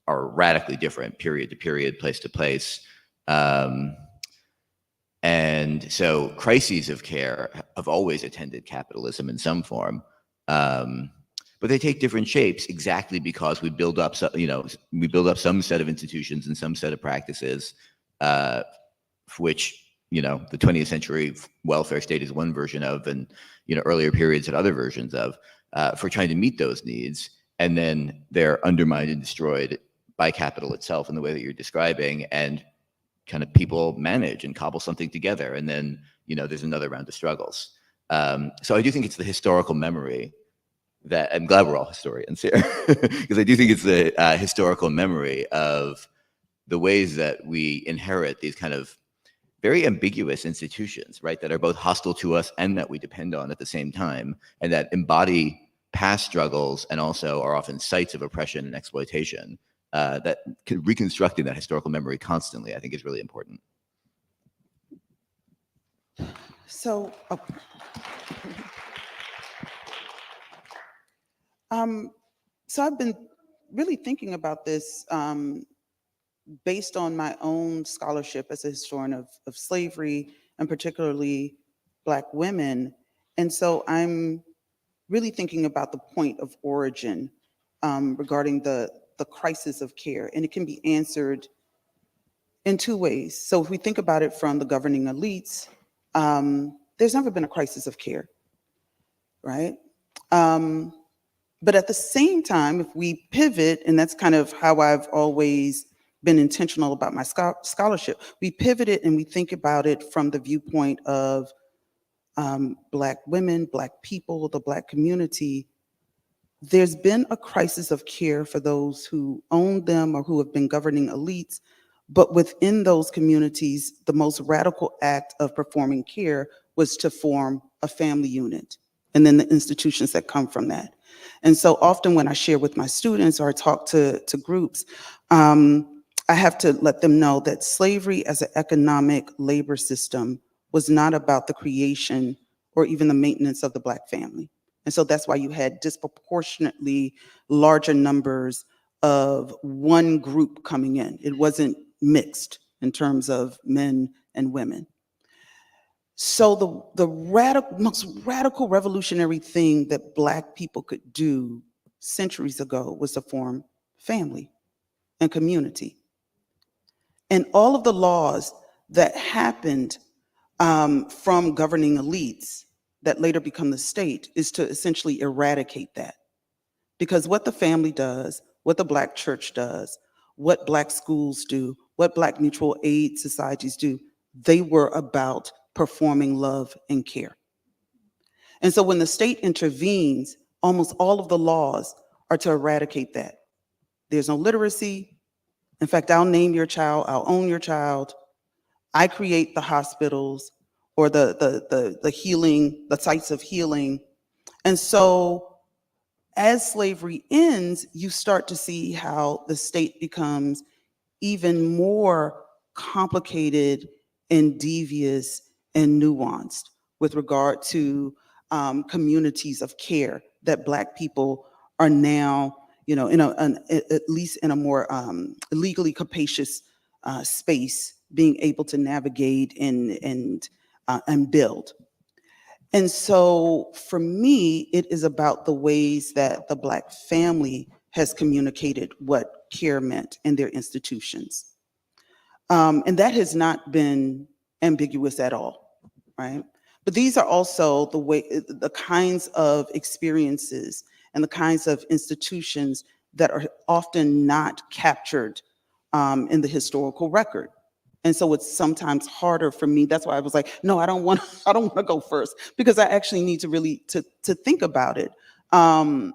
are radically different, period to period, place to place. And so crises of care have always attended capitalism in some form. But they take different shapes exactly because we build up some set of institutions and some set of practices, which, the 20th century welfare state is one version of, and, earlier periods had other versions of, for trying to meet those needs. And then they're undermined and destroyed by capital itself in the way that you're describing, and kind of people manage and cobble something together. And then, there's another round of struggles. So I do think it's the historical memory that, I'm glad we're all historians here, because I do think it's the historical memory of the ways that we inherit these kind of very ambiguous institutions, right, that are both hostile to us and that we depend on at the same time, and that embody past struggles and also are often sites of oppression and exploitation. That reconstructing that historical memory constantly, I think, is really important. So, So I've been really thinking about this based on my own scholarship as a historian of slavery, and particularly Black women. And so I'm really thinking about the point of origin regarding the crisis of care. And it can be answered in two ways. So if we think about it from the governing elites, there's never been a crisis of care, right? But at the same time, if we pivot, and that's kind of how I've always been intentional about my scholarship, we pivot it and we think about it from the viewpoint of Black women, Black people, the Black community. There's been a crisis of care for those who own them or who have been governing elites, but within those communities, the most radical act of performing care was to form a family unit, and then the institutions that come from that. And so often when I share with my students or I talk to groups, I have to let them know that slavery as an economic labor system was not about the creation or even the maintenance of the Black family. And so that's why you had disproportionately larger numbers of one group coming in. It wasn't mixed in terms of men and women. So the most radical revolutionary thing that Black people could do centuries ago was to form family and community. And all of the laws that happened from governing elites that later become the state is to essentially eradicate that. Because what the family does, what the Black church does, what Black schools do, what Black mutual aid societies do, they were about performing love and care. And so when the state intervenes, almost all of the laws are to eradicate that. There's no literacy. In fact, I'll name your child, I'll own your child. I create the hospitals or the healing, the sites of healing. And so as slavery ends, you start to see how the state becomes even more complicated and devious and nuanced with regard to communities of care that Black people are now, in at least in a more legally capacious space, being able to navigate and build. And so for me, it is about the ways that the Black family has communicated what care meant in their institutions. And that has not been ambiguous at all, right? But these are also the kinds of experiences and the kinds of institutions that are often not captured in the historical record. And so it's sometimes harder for me. That's why I was like, no, I don't want to go first, because I actually need to really to think about it. I'm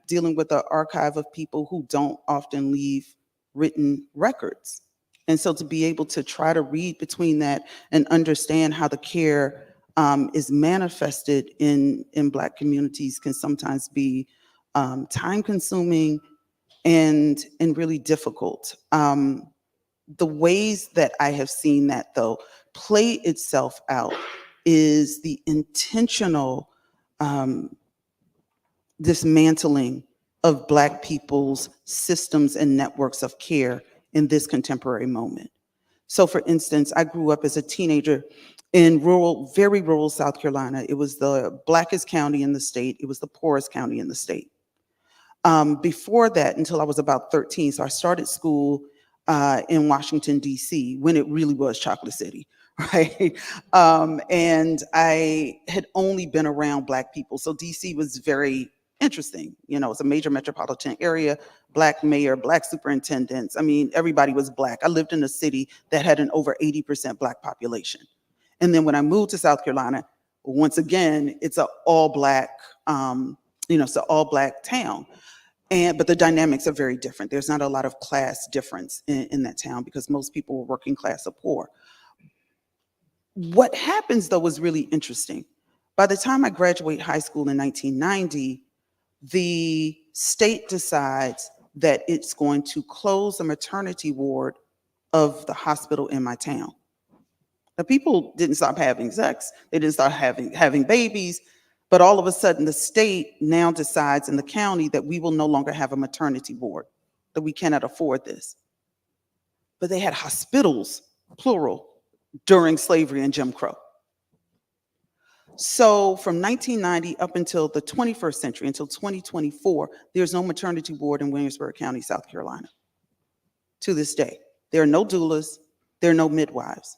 dealing with an archive of people who don't often leave written records. And so to be able to try to read between that and understand how the care is manifested in Black communities can sometimes be time consuming and really difficult. The ways that I have seen that, though, play itself out is the intentional dismantling of Black people's systems and networks of care in this contemporary moment. So for instance, I grew up as a teenager in very rural South Carolina. It was the Blackest county in the state. It was the poorest county in the state. Before that, until I was about 13, so I started school in Washington, D.C., when it really was Chocolate City, right? And I had only been around Black people. So D.C. was very interesting. It's a major metropolitan area, Black mayor, Black superintendents. I mean, everybody was Black. I lived in a city that had an over 80% Black population. And then when I moved to South Carolina, once again, it's an all Black, it's an all Black town. But the dynamics are very different. There's not a lot of class difference in that town because most people were working class or poor. What happens, though, was really interesting. By the time I graduate high school in 1990, the state decides that it's going to close the maternity ward of the hospital in my town. Now, people didn't stop having sex. They didn't stop having babies. But all of a sudden, the state now decides in the county that we will no longer have a maternity board, that we cannot afford this. But they had hospitals, plural, during slavery and Jim Crow. So from 1990 up until the 21st century, until 2024, there's no maternity board in Williamsburg County, South Carolina. To this day, there are no doulas, there are no midwives.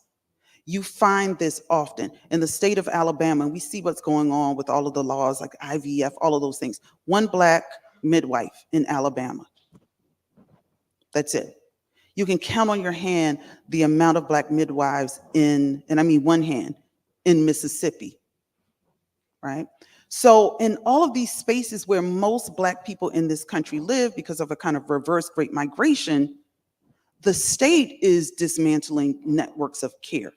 You find this often in the state of Alabama, and we see what's going on with all of the laws like IVF, all of those things. One Black midwife in Alabama. That's it. You can count on your hand the amount of Black midwives in, and I mean one hand, in Mississippi, right? So in all of these spaces where most Black people in this country live because of a kind of reverse Great Migration, the state is dismantling networks of care.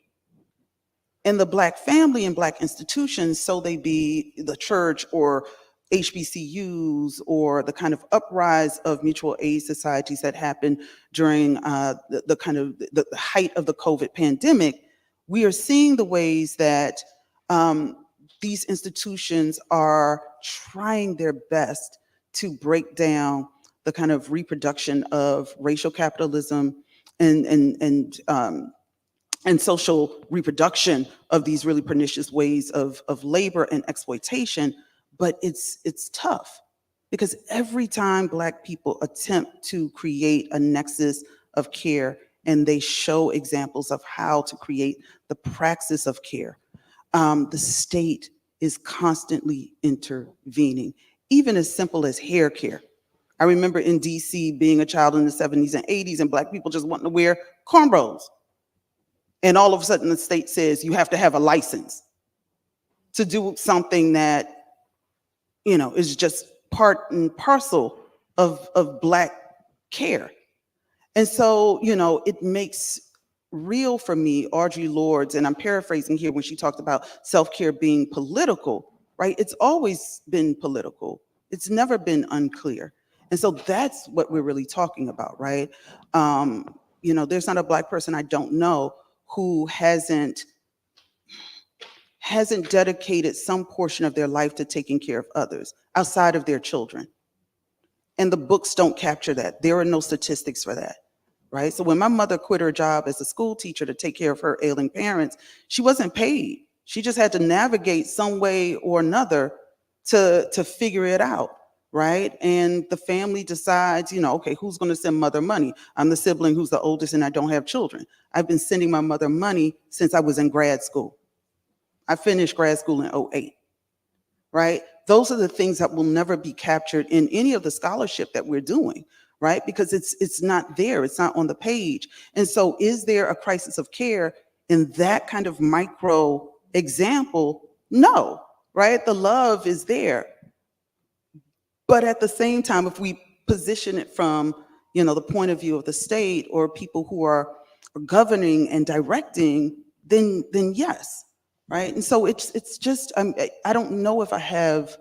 And the Black family and Black institutions, so they be the church or HBCUs or the kind of uprise of mutual aid societies that happened during the height of the COVID pandemic, we are seeing the ways that these institutions are trying their best to break down the kind of reproduction of racial capitalism and social reproduction of these really pernicious ways of labor and exploitation. But it's tough because every time Black people attempt to create a nexus of care and they show examples of how to create the praxis of care, the state is constantly intervening, even as simple as hair care. I remember in DC being a child in the 70s and 80s and Black people just wanting to wear cornrows. And all of a sudden the state says you have to have a license to do something that, you know, is just part and parcel of Black care. And so, you know, it makes real for me, Audre Lorde's, and I'm paraphrasing here when she talked about self-care being political, right? It's always been political. It's never been unclear. And so that's what we're really talking about, right? You know, there's not a Black person I don't know who hasn't dedicated some portion of their life to taking care of others outside of their children. And the books don't capture that. There are no statistics for that, right? So when my mother quit her job as a school teacher to take care of her ailing parents, she wasn't paid. She just had to navigate some way or another to figure it out, right? And the family decides, you know, okay, who's gonna send mother money? I'm the sibling who's the oldest and I don't have children. I've been sending my mother money since I was in grad school. I finished grad school in 2008, right? Those are the things that will never be captured in any of the scholarship that we're doing, right? Because it's not there, it's not on the page. And so is there a crisis of care in that kind of micro example? No, right? The love is there. But at the same time, if we position it from, you know, the point of view of the state or people who are governing and directing, then yes, right? And so it's just, I don't know if I have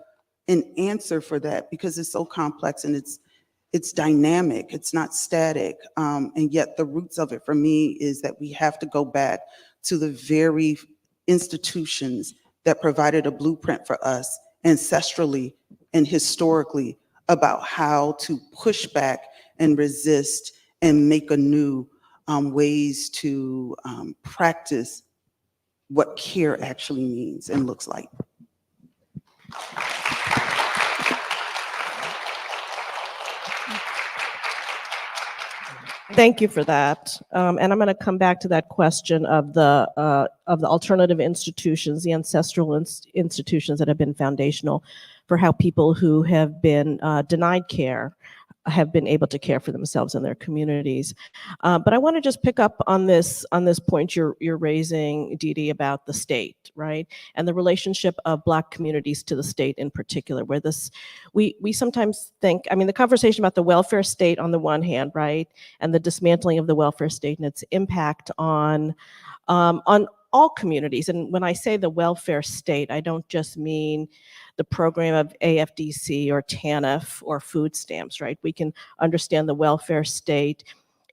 an answer for that because it's so complex and it's dynamic, it's not static. And yet the roots of it for me is that we have to go back to the very institutions that provided a blueprint for us ancestrally and historically about how to push back and resist and make anew ways to practice what care actually means and looks like. Thank you for that. And I'm going to come back to that question of the alternative institutions, the ancestral institutions that have been foundational for how people who have been denied care have been able to care for themselves and their communities. But I want to just pick up on this point you're raising, Didi, about the state, right? And the relationship of Black communities to the state in particular, where we sometimes think, I mean, the conversation about the welfare state on the one hand, right? And the dismantling of the welfare state and its impact on all communities. And when I say the welfare state, I don't just mean the program of AFDC or TANF or food stamps, right? We can understand the welfare state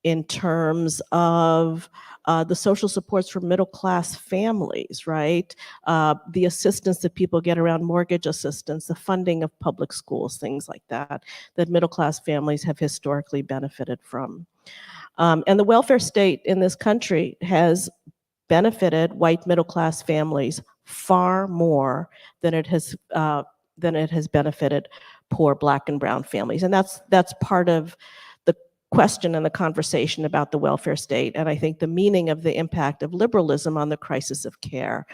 in terms of the social supports for middle-class families, right? The assistance that people get around mortgage assistance, the funding of public schools, things like that, that middle-class families have historically benefited from. And the welfare state in this country has benefited white middle-class families far more than it has benefited poor Black and brown families. And that's part of the question and the conversation about the welfare state, and I think the meaning of the impact of liberalism on the crisis of care.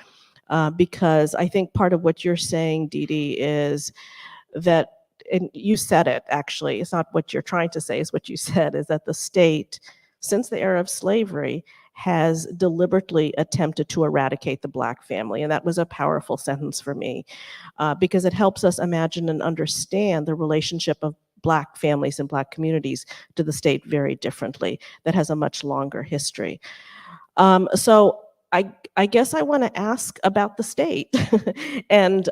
Because I think part of what you're saying, Didi, is that, and you said it actually, it's not what you're trying to say, it's what you said, is that the state, since the era of slavery, has deliberately attempted to eradicate the Black family. And that was a powerful sentence for me, because it helps us imagine and understand the relationship of Black families and Black communities to the state very differently, that has a much longer history. So I guess I want to ask about the state. and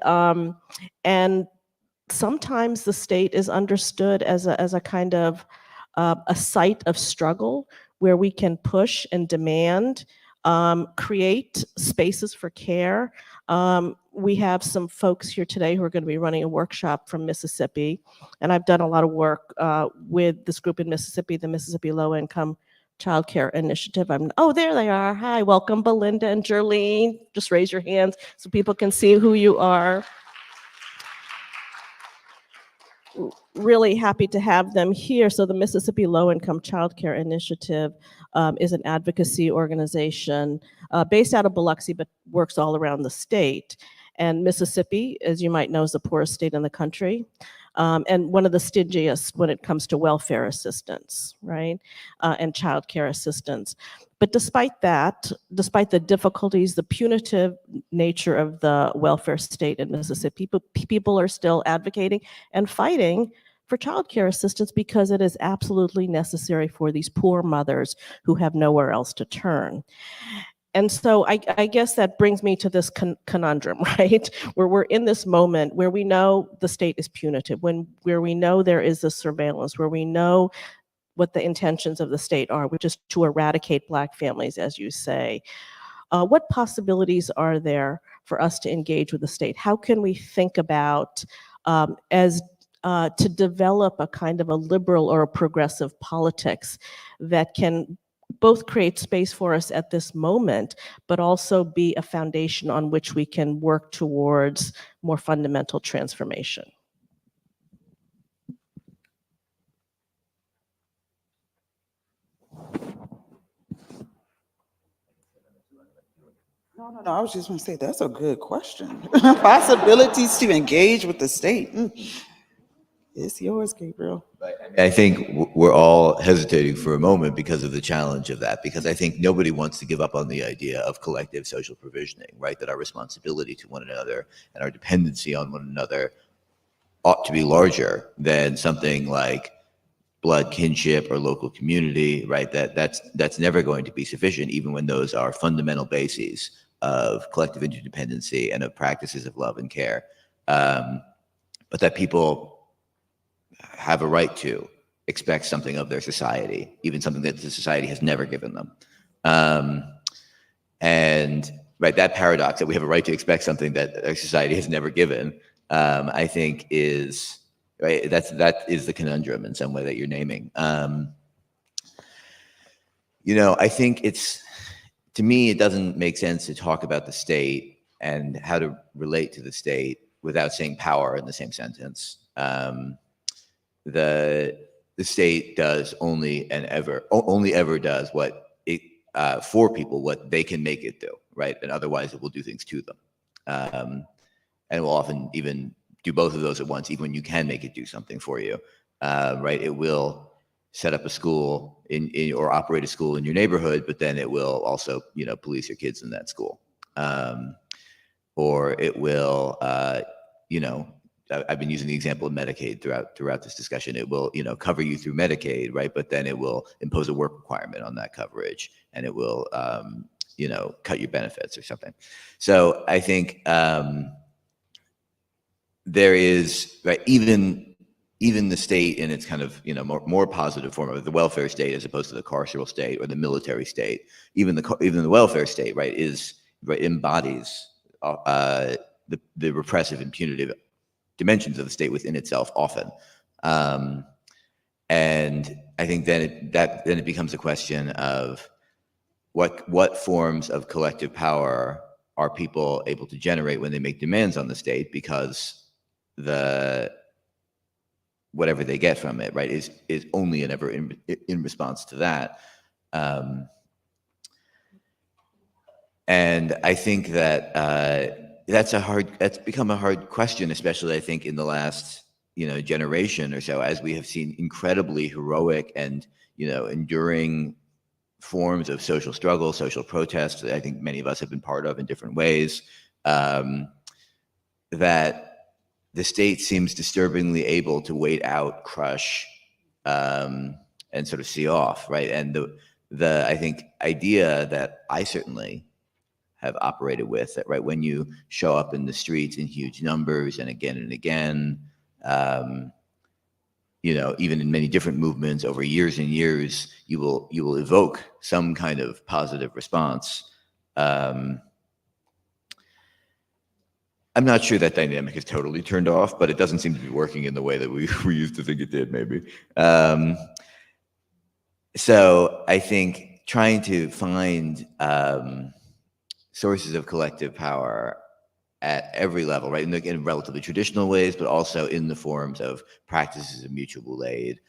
sometimes the state is understood as a kind of a site of struggle where we can push and demand, create spaces for care. We have some folks here today who are going to be running a workshop from Mississippi, and I've done a lot of work with this group in Mississippi, the Mississippi Low Income Child Care Initiative. Oh, there they are. Hi, welcome, Belinda and Jerlene. Just raise your hands so people can see who you are. Really happy to have them here. So the Mississippi Low Income Child Care Initiative is an advocacy organization based out of Biloxi, but works all around the state. And Mississippi, as you might know, is the poorest state in the country, and one of the stingiest when it comes to welfare assistance, right? And child care assistance. But despite that, despite the difficulties, the punitive nature of the welfare state in Mississippi, people are still advocating and fighting for child care assistance because it is absolutely necessary for these poor mothers who have nowhere else to turn. And so I guess that brings me to this conundrum, right? Where we're in this moment where we know the state is punitive, where we know there is this surveillance, where we know what the intentions of the state are, which is to eradicate Black families, as you say. What possibilities are there for us to engage with the state? How can we think about to develop a kind of a liberal or a progressive politics that can both create space for us at this moment, but also be a foundation on which we can work towards more fundamental transformation? No, I was just going to say, that's a good question. Possibilities to engage with the state. It's yours, Gabriel. I think we're all hesitating for a moment because of the challenge of that, because I think nobody wants to give up on the idea of collective social provisioning, right? That our responsibility to one another and our dependency on one another ought to be larger than something like blood kinship or local community, right? That's never going to be sufficient, even when those are fundamental bases of collective interdependency and of practices of love and care. But that people have a right to expect something of their society, even something that the society has never given them. And right, that paradox that we have a right to expect something that our society has never given, I think is, right, that is the conundrum in some way that you're naming. I think to me, it doesn't make sense to talk about the state and how to relate to the state without saying power in the same sentence. The state does only ever does what it for people what they can make it do, right? And otherwise, it will do things to them, and will often even do both of those at once, even when you can make it do something for you, right? It will set up a school or operate a school in your neighborhood, but then it will also, police your kids in that school, or it will, I've been using the example of Medicaid throughout this discussion. It will, cover you through Medicaid, right? But then it will impose a work requirement on that coverage, and it will, cut your benefits or something. So I think there is, right, even even the state in its kind of, more positive form of the welfare state as opposed to the carceral state or the military state, even the welfare state, right, embodies the repressive and punitive dimensions of the state within itself often. And I think then it becomes a question of what forms of collective power are people able to generate when they make demands on the state, because whatever they get from it, right, is only and ever in response to that. And I think that that's become a hard question, especially I think in the last generation or so, as we have seen incredibly heroic and enduring forms of social struggle, social protest that I think many of us have been part of in different ways, that the state seems disturbingly able to wait out, crush, and sort of see off, right? And the I think idea that I certainly have operated with, that right when you show up in the streets in huge numbers and again, even in many different movements over years and years, you will evoke some kind of positive response. I'm not sure that dynamic is totally turned off, but it doesn't seem to be working in the way that we used to think it did, maybe. So I think trying to find sources of collective power at every level, right, in relatively traditional ways, but also in the forms of practices of mutual aid,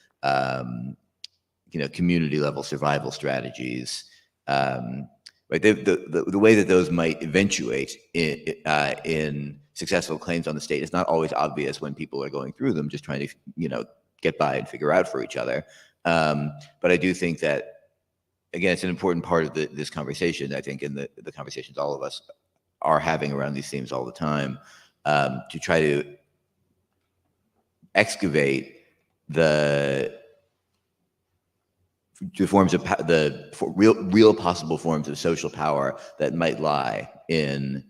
community level survival strategies, right? The way that those might eventuate in successful claims on the state is not always obvious when people are going through them, just trying to get by and figure out for each other. But I do think that, again, it's an important part of this conversation. I think in the conversations all of us are having around these themes all the time, to try to excavate the forms of real possible forms of social power that might lie in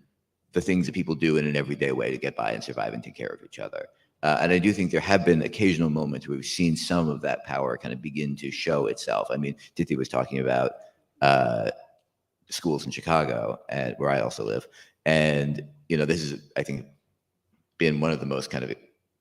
the things that people do in an everyday way to get by and survive and take care of each other. And I do think there have been occasional moments where we've seen some of that power kind of begin to show itself. I mean, Tithi was talking about schools in Chicago, and where I also live. And, this is, I think, been one of the most kind of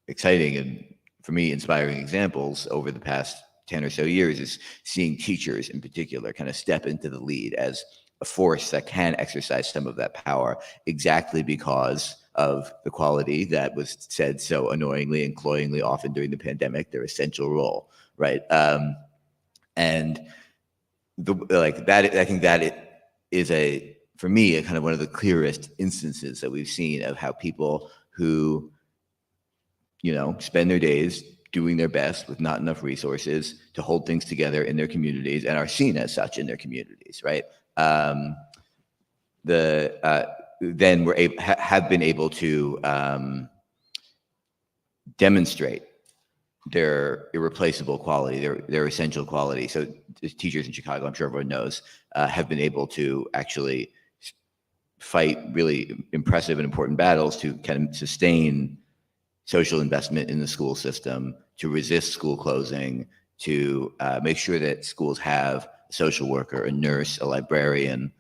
exciting and, for me, inspiring examples over the past 10 or so years, is seeing teachers in particular kind of step into the lead as a force that can exercise some of that power, exactly because of the quality that was said so annoyingly and cloyingly often during the pandemic, their essential role, right? And I think that it is for me, a kind of one of the clearest instances that we've seen of how people who, spend their days doing their best with not enough resources to hold things together in their communities and are seen as such in their communities, right? Then have been able to demonstrate their irreplaceable quality, their essential quality. So teachers in Chicago, I'm sure everyone knows, have been able to actually fight really impressive and important battles to kind of sustain social investment in the school system, to resist school closing, to make sure that schools have a social worker, a nurse, a librarian.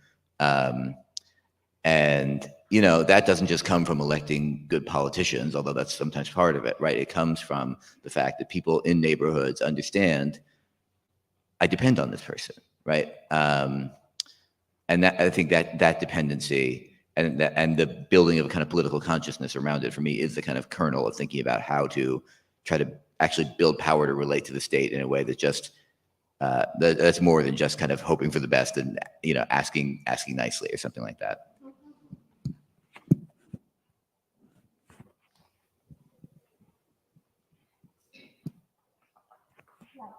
And, that doesn't just come from electing good politicians, although that's sometimes part of it, right? It comes from the fact that people in neighborhoods understand, I depend on this person, right? And that, I think that dependency and the building of a kind of political consciousness around it, for me, is the kind of kernel of thinking about how to try to actually build power to relate to the state in a way that just that's more than just kind of hoping for the best and asking nicely or something like that.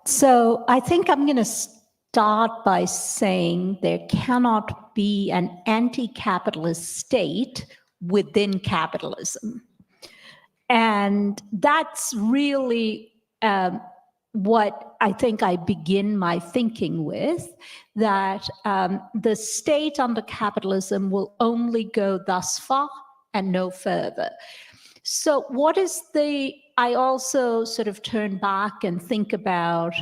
So I think I'm going to start by saying there cannot be an anti-capitalist state within capitalism. And that's really what I think I begin my thinking with, that the state under capitalism will only go thus far and no further. So what is the I also sort of turn back and think about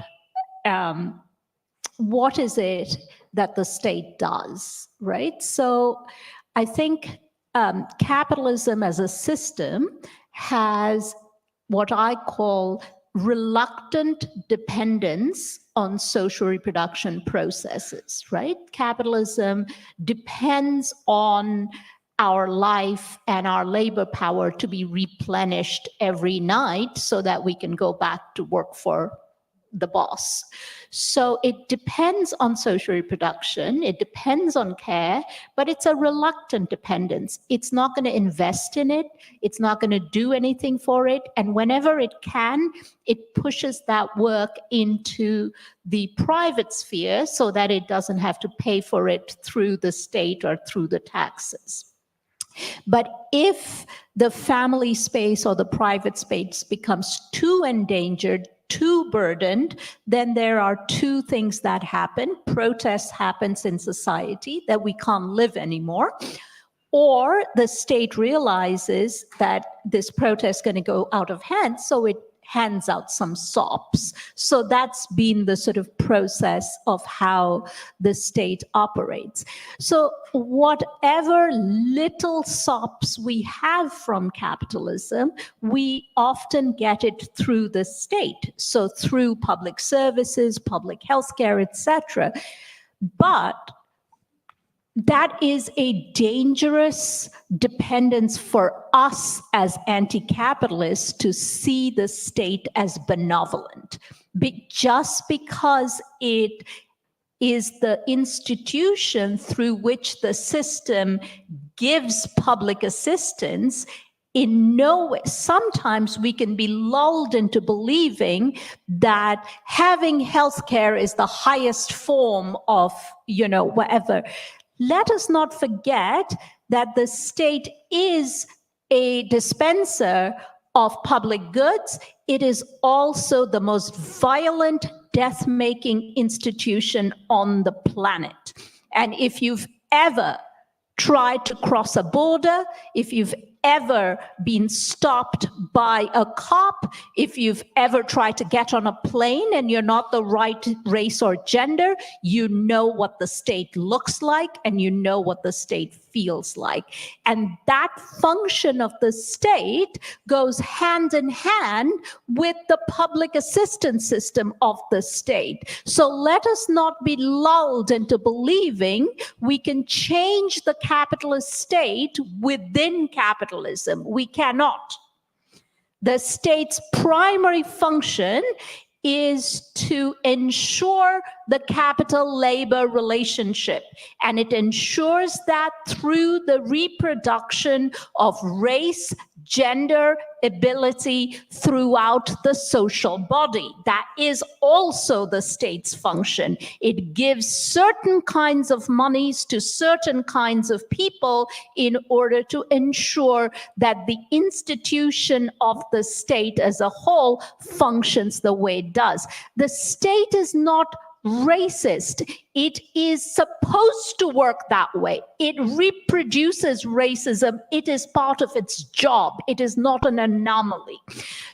what is it that the state does, right? So I think capitalism as a system has what I call reluctant dependence on social reproduction processes, right? Capitalism depends on our life and our labor power to be replenished every night so that we can go back to work for the boss. So it depends on social reproduction, it depends on care, but it's a reluctant dependence. It's not going to invest in it, it's not going to do anything for it, and whenever it can, it pushes that work into the private sphere so that it doesn't have to pay for it through the state or through the taxes. But if the family space or the private space becomes too endangered, too burdened, then there are two things that happen. Protest happens in society that we can't live anymore, or the state realizes that this protest is going to go out of hand, so it hands out some sops. So that's been the sort of process of how the state operates. So whatever little sops we have from capitalism, we often get it through the state. So through public services, public healthcare, etc. But that is a dangerous dependence for us as anti-capitalists to see the state as benevolent. Just because it is the institution through which the system gives public assistance, in no way, sometimes we can be lulled into believing that having healthcare is the highest form of, whatever. Let us not forget that the state is a dispenser of public goods. It is also the most violent, death-making institution on the planet. And if you've ever tried to cross a border, if you've ever been stopped by a cop, if you've ever tried to get on a plane and you're not the right race or gender, you know what the state looks like and you know what the state feels like. And that function of the state goes hand in hand with the public assistance system of the state. So let us not be lulled into believing we can change the capitalist state within capitalism. We cannot. The state's primary function is to ensure the capital-labor relationship, and it ensures that through the reproduction of race, gender, ability throughout the social body. That is also the state's function. It gives certain kinds of monies to certain kinds of people in order to ensure that the institution of the state as a whole functions the way it does. The state is not racist. It is supposed to work that way. It reproduces racism. It is part of its job. It is not an anomaly.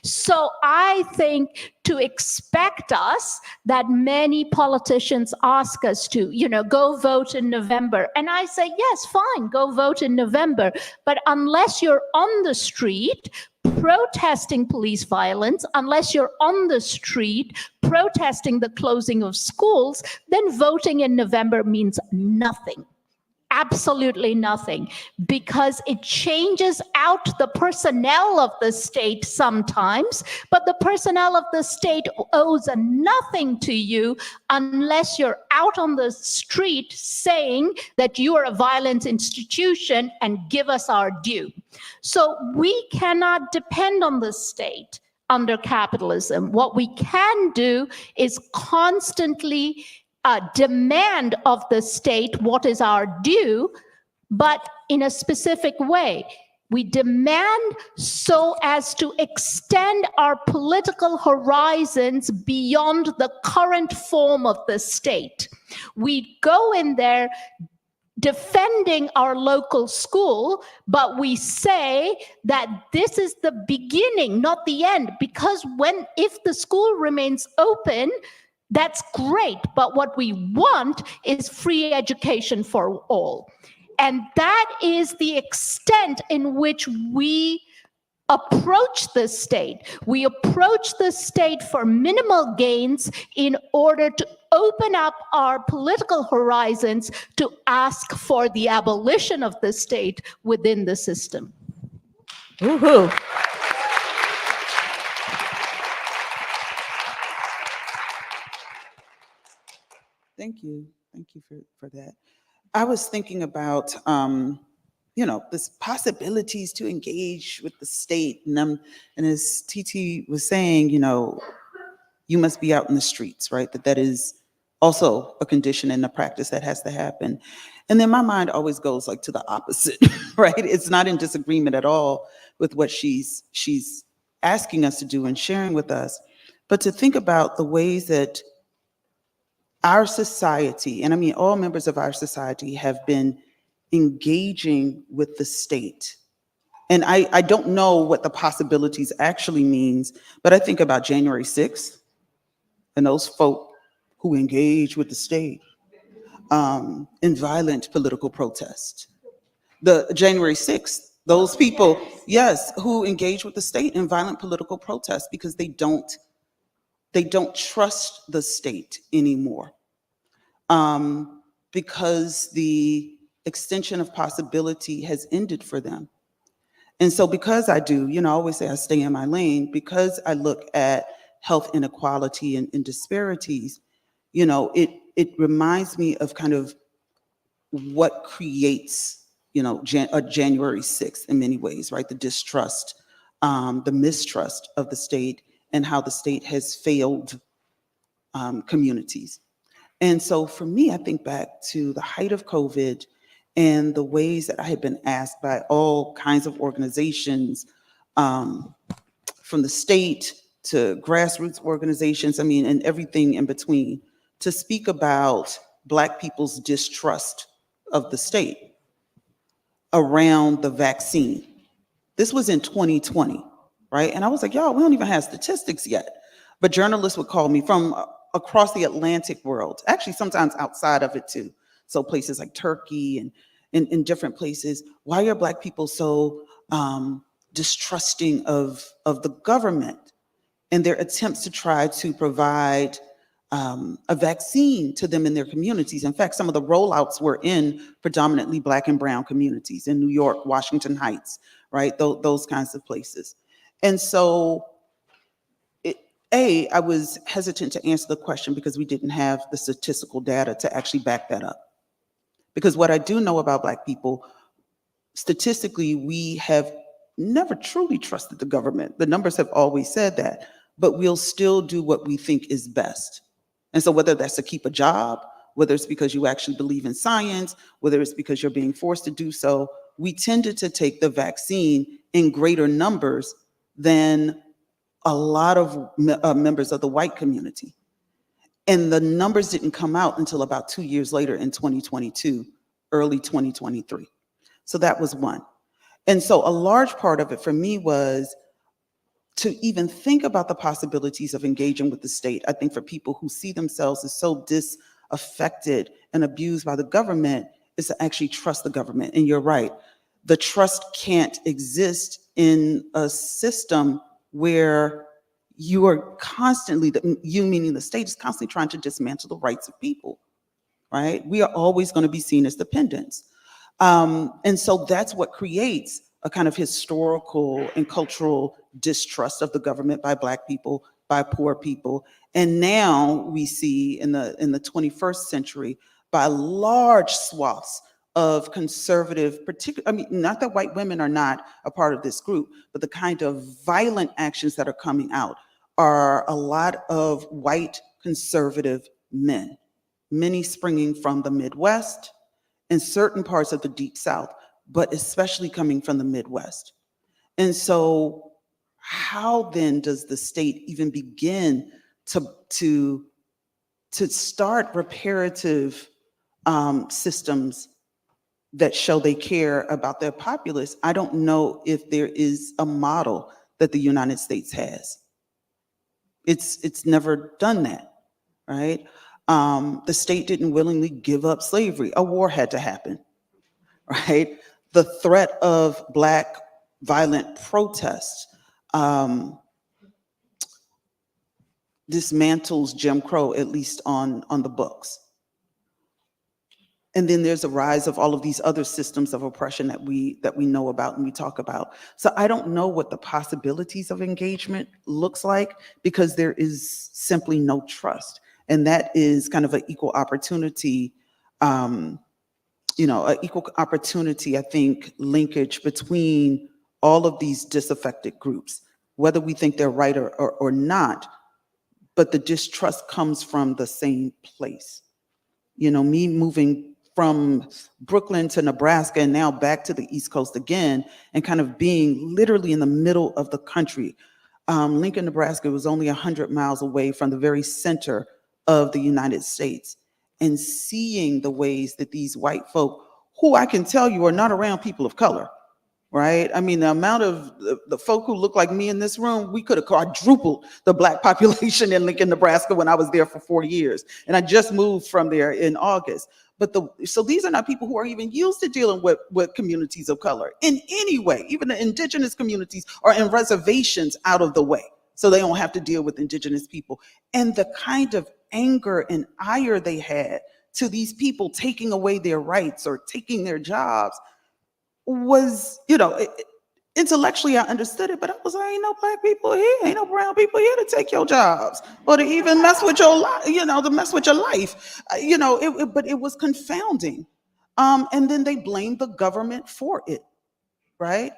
So I think to expect us that many politicians ask us to, go vote in November. And I say, yes, fine, go vote in November. But unless you're on the street protesting police violence, unless you're on the street protesting the closing of schools, then voting in November means nothing. Absolutely nothing, because it changes out the personnel of the state sometimes, but the personnel of the state owes nothing to you unless you're out on the street saying that you are a violent institution and give us our due. So we cannot depend on the state under capitalism. What we can do is constantly demand of the state what is our due, but in a specific way. We demand so as to extend our political horizons beyond the current form of the state. We go in there defending our local school, but we say that this is the beginning, not the end, because if the school remains open, that's great, but what we want is free education for all. And that is the extent in which we approach the state. We approach the state for minimal gains in order to open up our political horizons to ask for the abolition of the state within the system. Woohoo. Thank you. Thank you for that. I was thinking about, this possibilities to engage with the state. And as Tithi was saying, you must be out in the streets, right? That is also a condition and a practice that has to happen. And then my mind always goes like to the opposite, right? It's not in disagreement at all with what she's asking us to do and sharing with us, but to think about the ways that our society, and I mean all members of our society, have been engaging with the state. And I don't know what the possibilities actually means, but I think about January 6th and those folk who engage with the state in violent political protest. The January 6th, those people, yes, who engage with the state in violent political protest because they don't trust the state anymore. Because the extension of possibility has ended for them. And so because I do, I always say I stay in my lane, because I look at health inequality and disparities, it reminds me of kind of what creates, a January 6th in many ways, right? The distrust, the mistrust of the state, and how the state has failed communities. And so for me, I think back to the height of COVID and the ways that I had been asked by all kinds of organizations, from the state to grassroots organizations, and everything in between, to speak about Black people's distrust of the state around the vaccine. This was in 2020, right? And I was like, y'all, we don't even have statistics yet. But journalists would call me from across the Atlantic world, actually sometimes outside of it too. So places like Turkey and in different places. Why are Black people so distrusting of the government and their attempts to try to provide a vaccine to them in their communities? In fact, some of the rollouts were in predominantly Black and brown communities in New York, Washington Heights, right? Those kinds of places. And so I was hesitant to answer the question because we didn't have the statistical data to actually back that up. Because what I do know about Black people, statistically, we have never truly trusted the government. The numbers have always said that, but we'll still do what we think is best. And so whether that's to keep a job, whether it's because you actually believe in science, whether it's because you're being forced to do so, we tended to take the vaccine in greater numbers than a lot of members of the white community. And the numbers didn't come out until about 2 years later in 2022, early 2023. So that was one. And so a large part of it for me was to even think about the possibilities of engaging with the state. I think for people who see themselves as so disaffected and abused by the government is to actually trust the government. And you're right, the trust can't exist in a system where you are constantly, you meaning the state, is constantly trying to dismantle the rights of people, right? We are always going to be seen as dependents. And so that's what creates a kind of historical and cultural distrust of the government by Black people, by poor people. And now we see in the 21st century, by large swaths of conservative, not that white women are not a part of this group, but the kind of violent actions that are coming out are a lot of white conservative men, many springing from the Midwest and certain parts of the Deep South, but especially coming from the Midwest. And so how then does the state even begin to start reparative systems that show they care about their populace, I don't know if there is a model that the United States has. It's never done that, right? The state didn't willingly give up slavery. A war had to happen, right? The threat of Black violent protests dismantles Jim Crow, at least on the books. And then there's a rise of all of these other systems of oppression that we know about and we talk about. So I don't know what the possibilities of engagement looks like, because there is simply no trust. And that is kind of an equal opportunity, an equal opportunity, I think, linkage between all of these disaffected groups, whether we think they're right or not, but the distrust comes from the same place. Me moving from Brooklyn to Nebraska and now back to the East Coast again, and kind of being literally in the middle of the country. Lincoln, Nebraska was only 100 miles away from the very center of the United States, and seeing the ways that these white folk, who I can tell you are not around people of color, right? I mean, the amount of the folk who look like me in this room, we could have quadrupled the Black population in Lincoln, Nebraska when I was there for 4 years. And I just moved from there in August. But so these are not people who are even used to dealing with communities of color in any way. Even the indigenous communities are in reservations out of the way, so they don't have to deal with indigenous people. And the kind of anger and ire they had to these people taking away their rights or taking their jobs was, intellectually I understood it, but I was like, ain't no Black people here, ain't no brown people here to take your jobs or to even mess with your life, to mess with your life, but it was confounding. And then they blamed the government for it, right?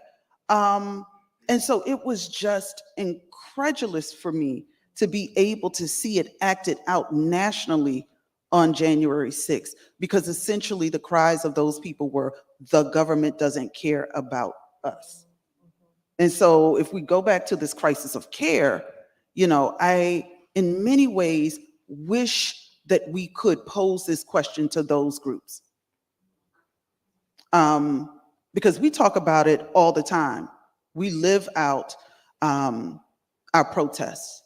And so it was just incredulous for me to be able to see it acted out nationally on January 6th, because essentially the cries of those people were, the government doesn't care about us. And so if we go back to this crisis of care, I, in many ways, wish that we could pose this question to those groups. Because we talk about it all the time. We live out our protests.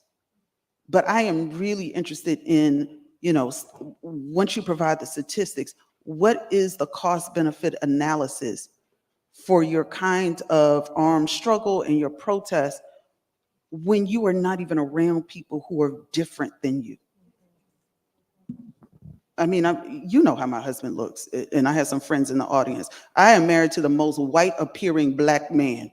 But I am really interested in, once you provide the statistics, what is the cost-benefit analysis for your kind of armed struggle and your protest when you are not even around people who are different than you? I mean, you know how my husband looks, and I have some friends in the audience. I am married to the most white-appearing Black man.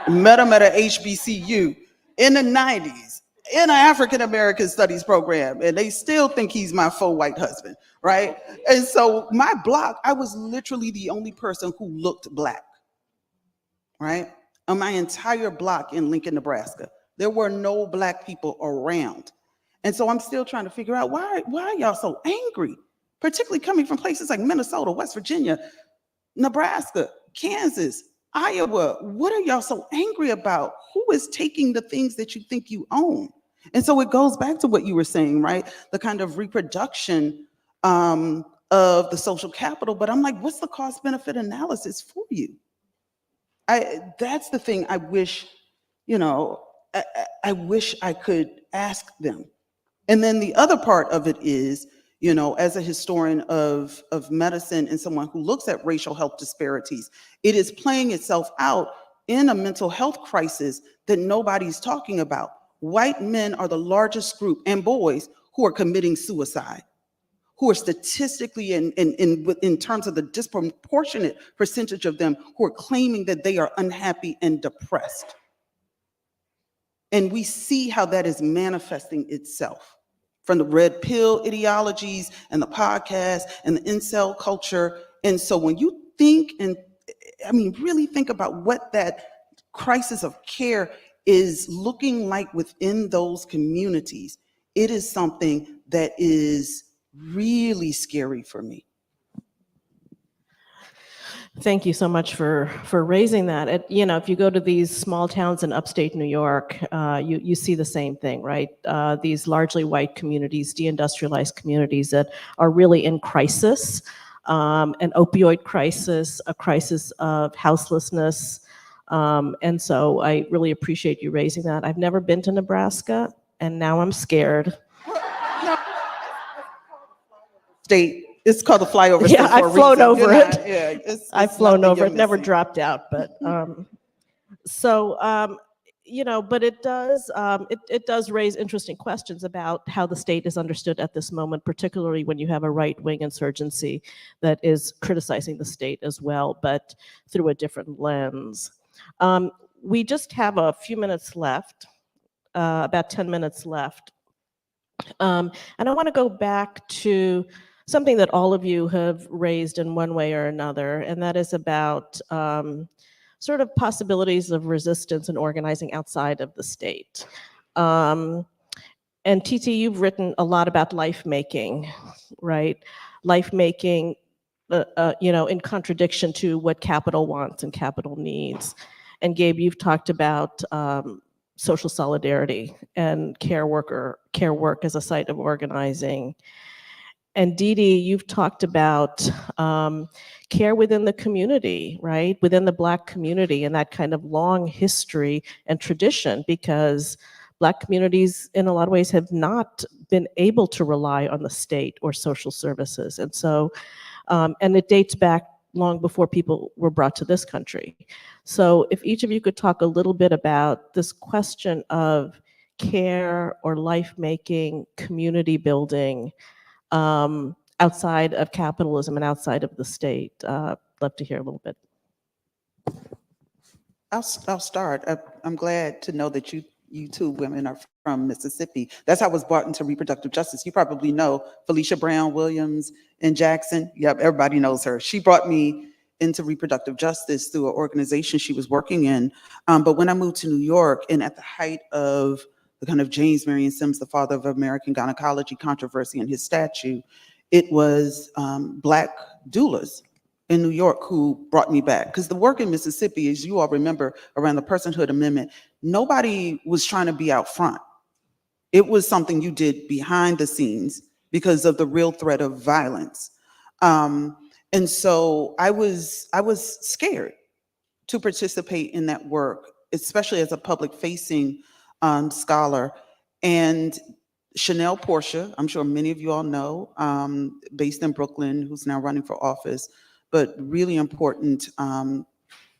Met him at a HBCU in the 90s in an African-American studies program, and they still think he's my faux white husband, right? And so my block, I was literally the only person who looked Black, right? On my entire block in Lincoln, Nebraska, there were no Black people around. And so I'm still trying to figure out why are y'all so angry, particularly coming from places like Minnesota, West Virginia, Nebraska, Kansas, Iowa. What are y'all so angry about? Who is taking the things that you think you own? And so it goes back to what you were saying, right? The kind of reproduction of the social capital. But I'm like, what's the cost benefit analysis for you? That's the thing I wish, I wish I could ask them. And then the other part of it is, as a historian of medicine and someone who looks at racial health disparities, it is playing itself out in a mental health crisis that nobody's talking about. White men are the largest group, and boys, who are committing suicide, who are statistically in terms of the disproportionate percentage of them who are claiming that they are unhappy and depressed. And we see how that is manifesting itself from the red pill ideologies and the podcast and the incel culture. And so when you think, really think about what that crisis of care is looking like within those communities, it is something that is really scary for me. Thank you so much for raising that. If you go to these small towns in upstate New York, you see the same thing, right? These largely white communities, deindustrialized communities that are really in crisis. an opioid crisis, a crisis of houselessness. And so I really appreciate you raising that. I've never been to Nebraska, and now I'm scared. State, it's called the flyover Yeah, state for a I've flown reason. over You're it. not- yeah, I've flown nothing over you're it, never missing. dropped out, but but it does it does raise interesting questions about how the state is understood at this moment, particularly when you have a right-wing insurgency that is criticizing the state as well, but through a different lens. We just have a few minutes left, about 10 minutes left. And I want to go back to something that all of you have raised in one way or another, and that is about sort of possibilities of resistance and organizing outside of the state. And Tithi, you've written a lot about life making, right? Life making, in contradiction to what capital wants and capital needs. And Gabe, you've talked about social solidarity and care work as a site of organizing. And Didi, you've talked about care within the community, right? Within the Black community and that kind of long history and tradition, because Black communities in a lot of ways have not been able to rely on the state or social services. And so, and it dates back long before people were brought to this country. So if each of you could talk a little bit about this question of care or life-making, community building, outside of capitalism and outside of the state. Love to hear a little bit. I'll start. I'm glad to know that you two women are from Mississippi. That's how I was brought into reproductive justice. You probably know Felicia Brown Williams in Jackson. Yep, everybody knows her. She brought me into reproductive justice through an organization she was working in. But when I moved to New York, and at the height of the kind of James Marion Sims, the father of American gynecology controversy and his statue, it was Black doulas in New York who brought me back. Because the work in Mississippi, as you all remember, around the Personhood Amendment, nobody was trying to be out front. It was something you did behind the scenes because of the real threat of violence. And so I was scared to participate in that work, especially as a public-facing scholar. And Chanel Portia, I'm sure many of you all know, based in Brooklyn, who's now running for office, but really important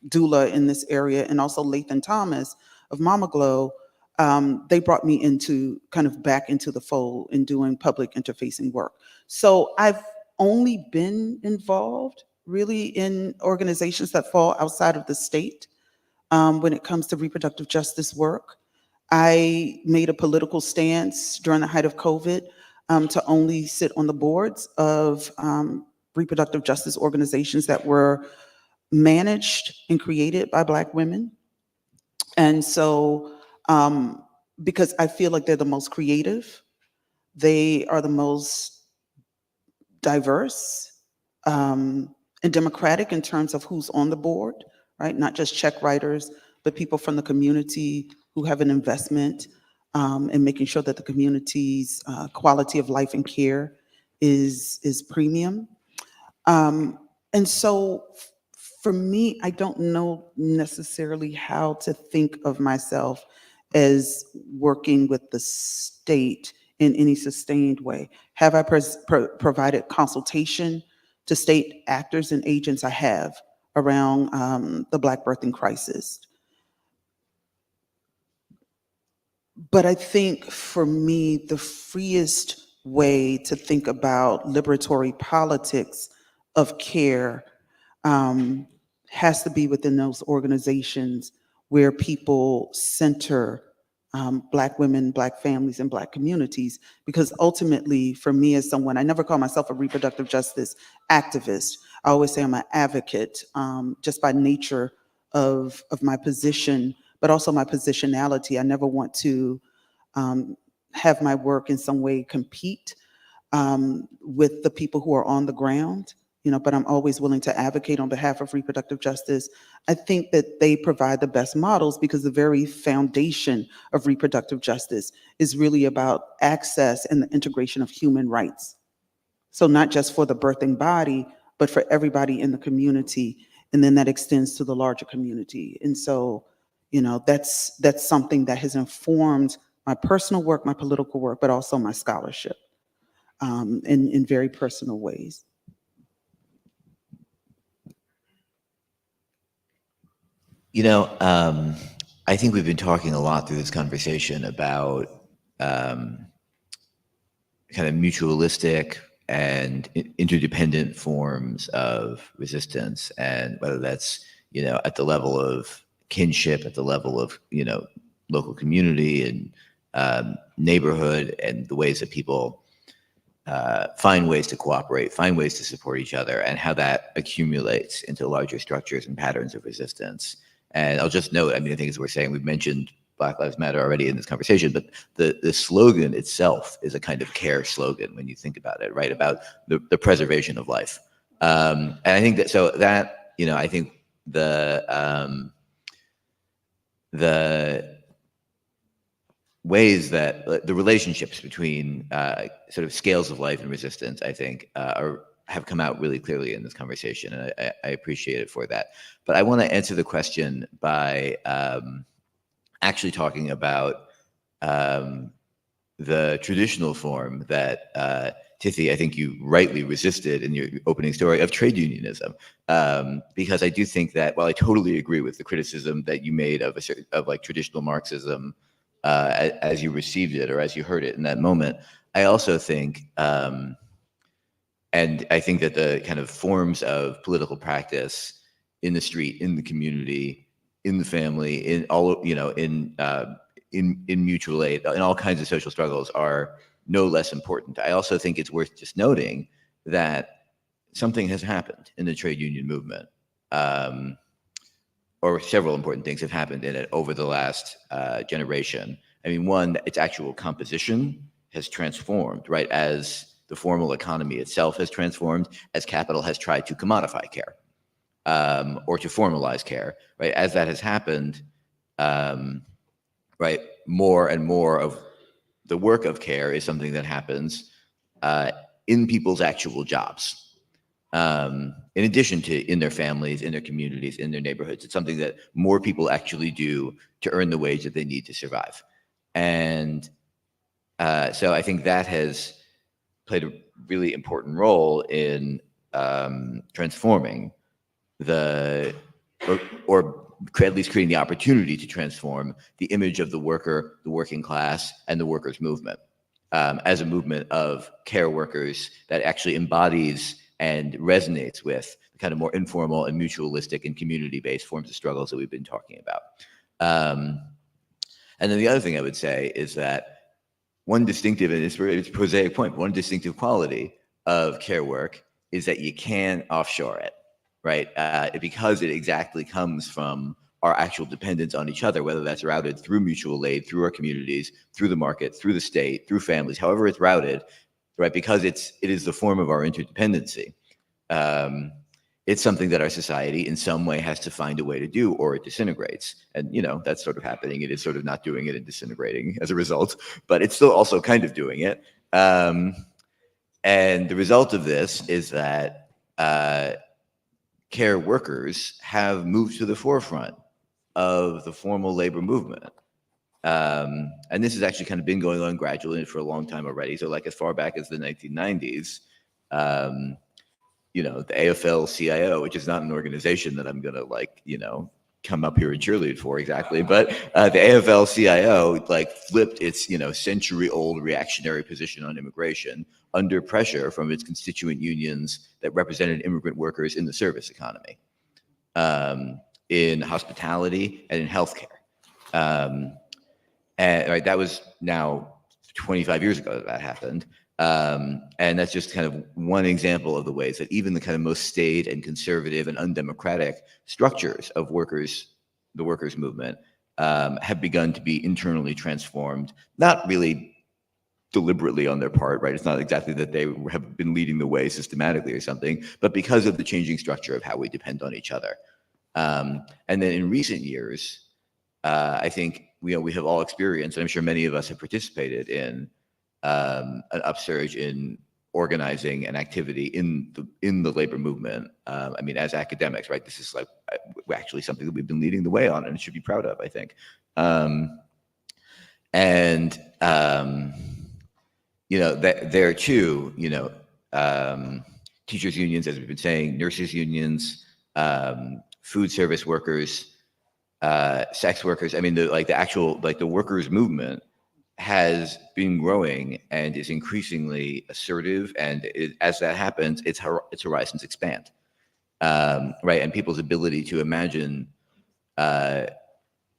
doula in this area, and also Lathan Thomas of Mama Glow, they brought me into kind of back into the fold in doing public interfacing work. So I've only been involved really in organizations that fall outside of the state when it comes to reproductive justice work. I made a political stance during the height of COVID to only sit on the boards of reproductive justice organizations that were managed and created by Black women. And so, because I feel like they're the most creative, they are the most diverse and democratic in terms of who's on the board, right? Not just check writers, but people from the community who have an investment in making sure that the community's quality of life and care is premium. And so for me, I don't know necessarily how to think of myself as working with the state in any sustained way. Have I provided consultation to state actors and agents? I have, around the Black birthing crisis. But I think for me, the freest way to think about liberatory politics of care has to be within those organizations where people center Black women, Black families, and Black communities. Because ultimately, for me as someone, I never call myself a reproductive justice activist. I always say I'm an advocate just by nature of my position, but also my positionality. I never want to have my work in some way compete with the people who are on the ground, but I'm always willing to advocate on behalf of reproductive justice. I think that they provide the best models because the very foundation of reproductive justice is really about access and the integration of human rights. So not just for the birthing body, but for everybody in the community. And then that extends to the larger community. And so, that's something that has informed my personal work, my political work, but also my scholarship in very personal ways. I think we've been talking a lot through this conversation about kind of mutualistic and interdependent forms of resistance, and whether that's at the level of kinship, at the level of local community and neighborhood, and the ways that people find ways to cooperate, find ways to support each other, and how that accumulates into larger structures and patterns of resistance. And I'll just note, I think as we're saying, we've mentioned Black Lives Matter already in this conversation, but the slogan itself is a kind of care slogan when you think about it, right? About the preservation of life. And I think that, so that, I think the ways that the relationships between sort of scales of life and resistance, I think, have come out really clearly in this conversation, and I appreciate it for that. But I want to answer the question by actually talking about the traditional form that Tithi, I think you rightly resisted in your opening story, of trade unionism, because I do think that, while I totally agree with the criticism that you made of like traditional Marxism as you received it or as you heard it in that moment, I also think, and I think that the kind of forms of political practice in the street, in the community, in the family, in all, in mutual aid, in all kinds of social struggles are no less important. I also think it's worth just noting that something has happened in the trade union movement, or several important things have happened in it over the last generation. One, its actual composition has transformed, right? As the formal economy itself has transformed, as capital has tried to commodify care, or to formalize care, right? As that has happened, right, more and more of the work of care is something that happens in people's actual jobs, in addition to in their families, in their communities, in their neighborhoods. It's something that more people actually do to earn the wage that they need to survive. And so I think that has played a really important role in transforming or at least creating the opportunity to transform the image of the worker, the working class, and the workers' movement as a movement of care workers that actually embodies and resonates with the kind of more informal and mutualistic and community-based forms of struggles that we've been talking about. And then the other thing I would say is that one distinctive, and it's a prosaic point, one distinctive quality of care work is that you can offshore it, right? Because it exactly comes from our actual dependence on each other, whether that's routed through mutual aid, through our communities, through the market, through the state, through families, however it's routed, right? Because it is the form of our interdependency. It's something that our society in some way has to find a way to do, or it disintegrates. And, that's sort of happening. It is sort of not doing it and disintegrating as a result, but it's still also kind of doing it. And the result of this is that care workers have moved to the forefront of the formal labor movement. And this has actually kind of been going on gradually for a long time already. So like as far back as the 1990s, the AFL-CIO, which is not an organization that I'm going to come up here and cheerlead for exactly, but the AFL-CIO flipped its, century-old reactionary position on immigration under pressure from its constituent unions that represented immigrant workers in the service economy, in hospitality and in healthcare. And right, that was now 25 years ago that happened. And that's just kind of one example of the ways that even the kind of most staid and conservative and undemocratic structures of the workers' movement, have begun to be internally transformed, not really deliberately on their part, right? It's not exactly that they have been leading the way systematically or something, but because of the changing structure of how we depend on each other. And then in recent years, I think we have all experienced, and I'm sure many of us have participated in, an upsurge in organizing and activity in the labor movement. I mean, as academics, right? This is like actually something that we've been leading the way on, and should be proud of, I think. You know, that there too, you know, teachers unions, as we've been saying, nurses unions, food service workers, sex workers. I mean, the workers movement has been growing and is increasingly assertive. And as that happens, its horizons expand, right? And people's ability to imagine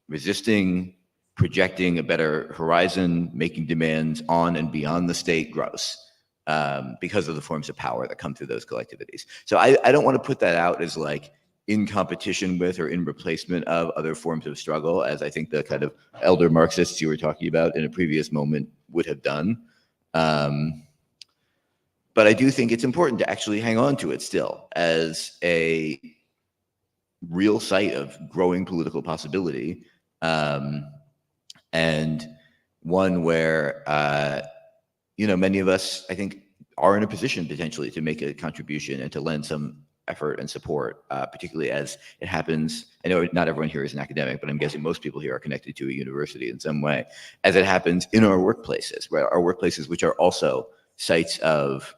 resisting, projecting a better horizon, making demands on and beyond the state grows, because of the forms of power that come through those collectivities. So I don't want to put that out as like in competition with or in replacement of other forms of struggle, as I think the kind of elder Marxists you were talking about in a previous moment would have done. But I do think it's important to actually hang on to it still as a real site of growing political possibility, and one where, you know, many of us, I think, are in a position potentially to make a contribution and to lend some effort and support, particularly as it happens. I know not everyone here is an academic, but I'm guessing most people here are connected to a university in some way, as it happens in our workplaces, right? Our workplaces, which are also sites of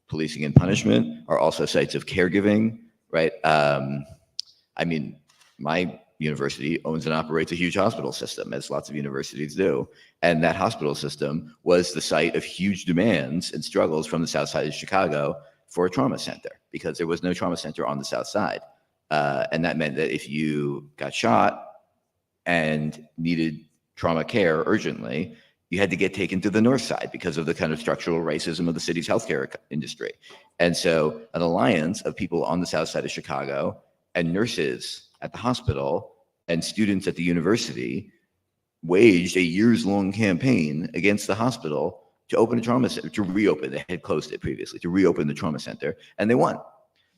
policing and punishment, are also sites of caregiving, right? I mean, my university owns and operates a huge hospital system, as lots of universities do. And that hospital system was the site of huge demands and struggles from the South Side of Chicago for a trauma center, because there was no trauma center on the South Side. And that meant that if you got shot and needed trauma care urgently, you had to get taken to the North Side because of the kind of structural racism of the city's healthcare industry. And so an alliance of people on the South Side of Chicago and nurses at the hospital and students at the university waged a years-long campaign against the hospital to open a trauma center, to reopen. They had closed it previously, to reopen the trauma center, and they won.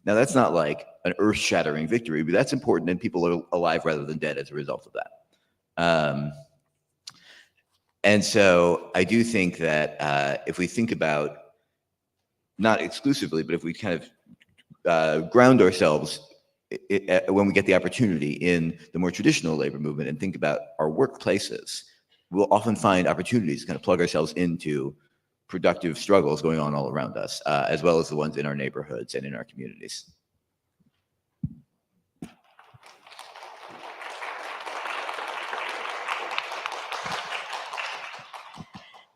Now, that's not like an earth-shattering victory, but that's important, and people are alive rather than dead as a result of that. And so I do think that if we think about, not exclusively, but if we kind of ground ourselves when we get the opportunity in the more traditional labor movement and think about our workplaces, we'll often find opportunities to kind of plug ourselves into productive struggles going on all around us, as well as the ones in our neighborhoods and in our communities.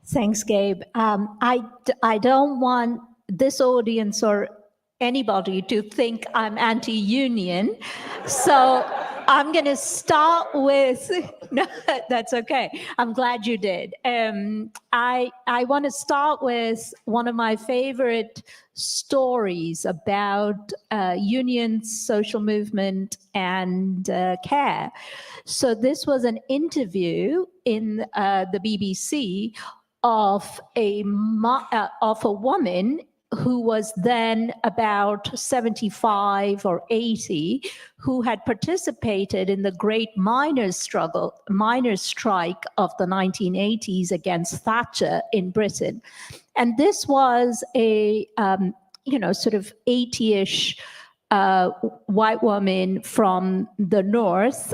Thanks, Gabe. I don't want this audience or anybody to think I'm anti-union. So I'm going to start with, no, that's okay. I'm glad you did. I want to start with one of my favorite stories about unions, social movement, and care. So this was an interview in the BBC of a woman who was then about 75 or 80, who had participated in the great miners' strike of the 1980s against Thatcher in Britain. And this was a, sort of 80-ish white woman from the North.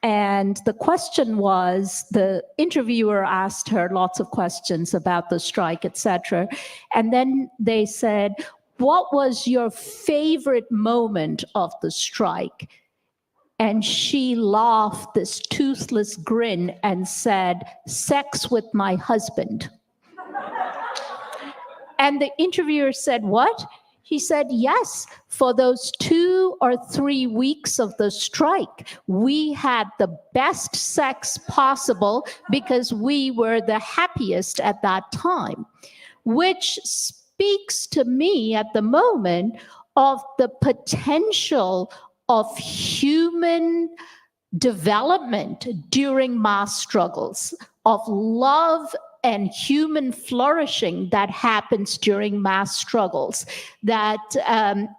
And the question was, the interviewer asked her lots of questions about the strike, etc. And then they said, what was your favorite moment of the strike? And she laughed this toothless grin and said, sex with my husband. And the interviewer said, what? He said, yes, for those 2 or 3 weeks of the strike, we had the best sex possible because we were the happiest at that time, which speaks to me at the moment of the potential of human development during mass struggles, of love and human flourishing that happens during mass struggles, that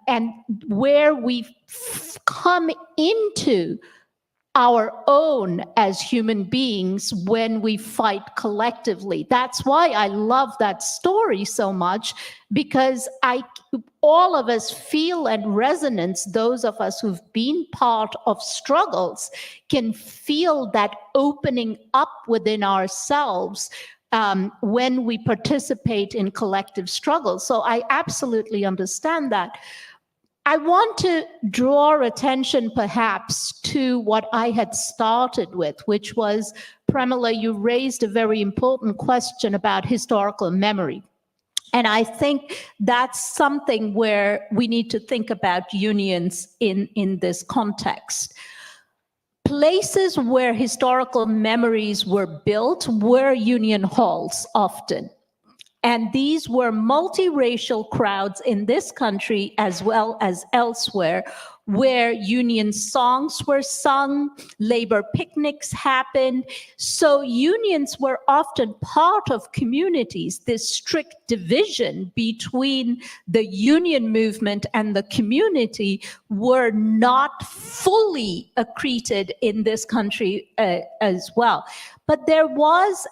and where we come into our own as human beings when we fight collectively. That's why I love that story so much, because all of us feel and resonance, those of us who've been part of struggles can feel that opening up within ourselves when we participate in collective struggles. So I absolutely understand that. I want to draw attention perhaps to what I had started with, which was, Premilla, you raised a very important question about historical memory. And I think that's something where we need to think about unions in this context. Places where historical memories were built were union halls often. And these were multiracial crowds in this country as well as elsewhere, where union songs were sung, labor picnics happened. So unions were often part of communities. This strict division between the union movement and the community were not fully accreted in this country as well. But there was,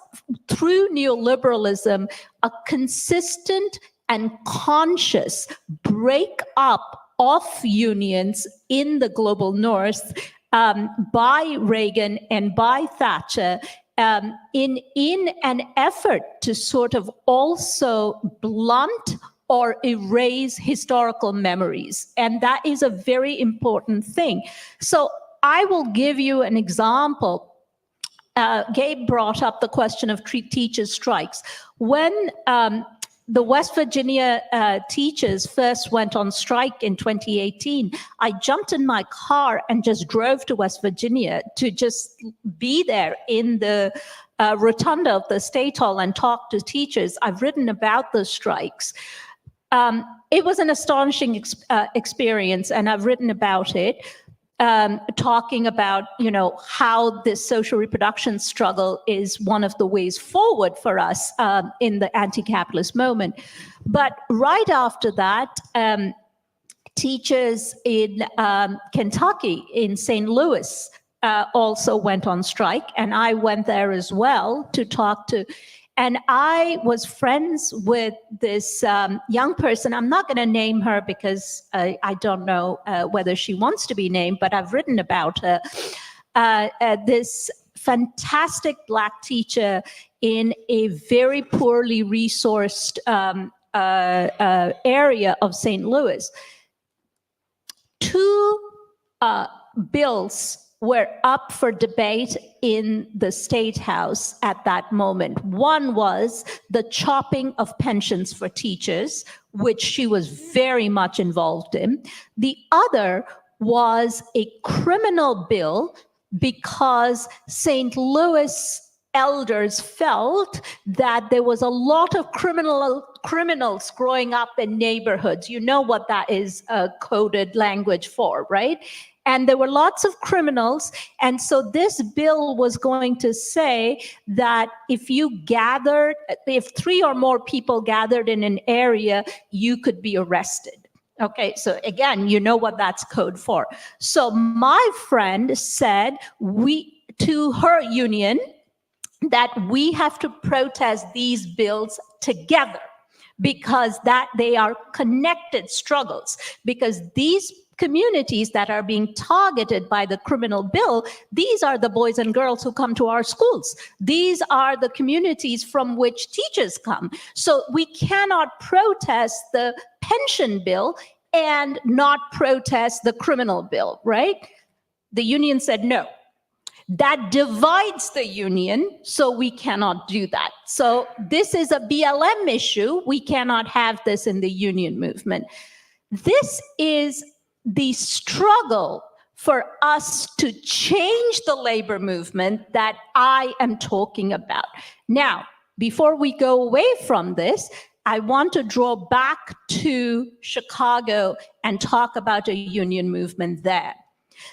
through neoliberalism, a consistent and conscious break up of unions in the global north by Reagan and by Thatcher in an effort to sort of also blunt or erase historical memories. And that is a very important thing. So I will give you an example. Gabe brought up the question of teachers' strikes. When the West Virginia teachers first went on strike in 2018, I jumped in my car and just drove to West Virginia to just be there in the rotunda of the State Hall and talk to teachers. I've written about the strikes. It was an astonishing experience, and I've written about it. Talking about, how this social reproduction struggle is one of the ways forward for us in the anti-capitalist moment. But right after that, teachers in Kentucky, in St. Louis, also went on strike, and I went there as well to talk to. And I was friends with this young person. I'm not going to name her because I don't know whether she wants to be named, but I've written about her. This fantastic Black teacher in a very poorly resourced area of St. Louis. Two bills were up for debate in the State House at that moment. One was the chopping of pensions for teachers, which she was very much involved in. The other was a criminal bill because St. Louis elders felt that there was a lot of criminals growing up in neighborhoods. You know what that is coded language for, right? And there were lots of criminals. And so this bill was going to say that if 3 or more people gathered in an area, you could be arrested. Okay, so again, you know what that's code for. So my friend said to her union that we have to protest these bills together because that they are connected struggles, because these communities that are being targeted by the criminal bill, these are the boys and girls who come to our schools. These are the communities from which teachers come. So we cannot protest the pension bill and not protest the criminal bill, right? The union said no. That divides the union, so we cannot do that. So this is a BLM issue. We cannot have this in the union movement. This is the struggle for us to change the labor movement that I am talking about. Now, before we go away from this, I want to draw back to Chicago and talk about a union movement there.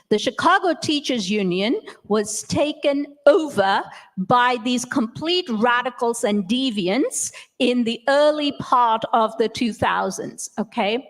The Chicago Teachers Union was taken over by these complete radicals and deviants in the early part of the 2000s, okay?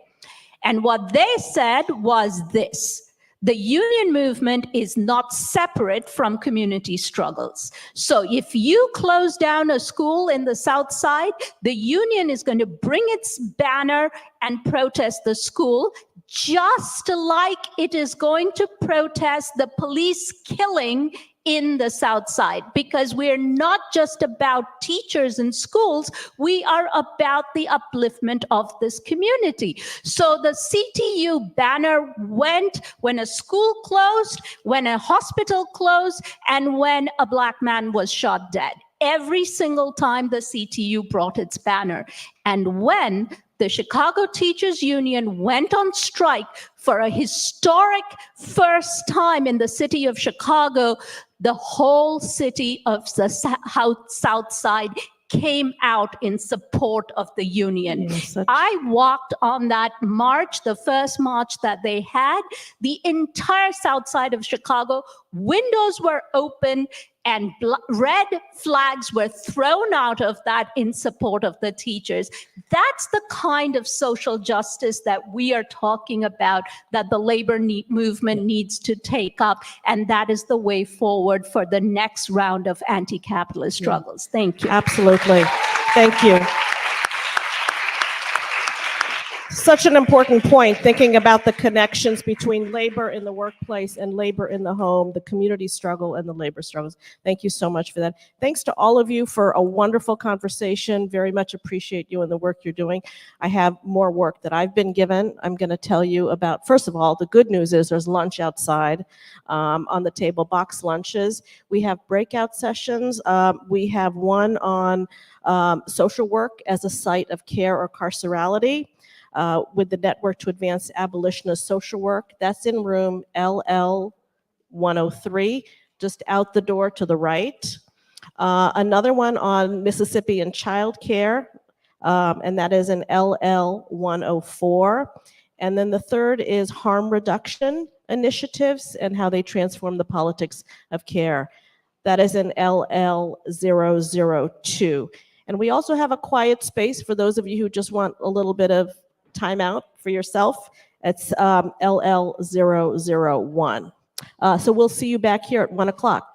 And what they said was this: The union movement is not separate from community struggles. So if you close down a school in the South Side, the union is going to bring its banner and protest the school, just like it is going to protest the police killing in the South Side, because we're not just about teachers and schools, we are about the upliftment of this community. So the CTU banner went when a school closed, when a hospital closed, and when a Black man was shot dead. Every single time the CTU brought its banner. And when the Chicago Teachers Union went on strike for a historic first time in the city of Chicago, the whole city of the South Side came out in support of the union. I walked on that march, the first march that they had. The entire South Side of Chicago, windows were open, and red flags were thrown out of that in support of the teachers. That's the kind of social justice that we are talking about, that the labor movement needs to take up, and that is the way forward for the next round of anti-capitalist struggles. Thank you. Absolutely. Thank you. Such an important point, thinking about the connections between labor in the workplace and labor in the home, the community struggle and the labor struggles. Thank you so much for that. Thanks to all of you for a wonderful conversation. Very much appreciate you and the work you're doing. I have more work that I've been given. I'm going to tell you about, first of all, the good news is there's lunch outside on the table, box lunches. We have breakout sessions. We have one on social work as a site of care or carcerality. With the Network to Advance Abolitionist Social Work. That's in room LL 103, just out the door to the right. Another one on Mississippi and child care, and that is in LL 104. And then the third is harm reduction initiatives and how they transform the politics of care. That is in LL 002. And we also have a quiet space for those of you who just want a little bit of time out for yourself. It's LL 001. So we'll see you back here at 1 o'clock.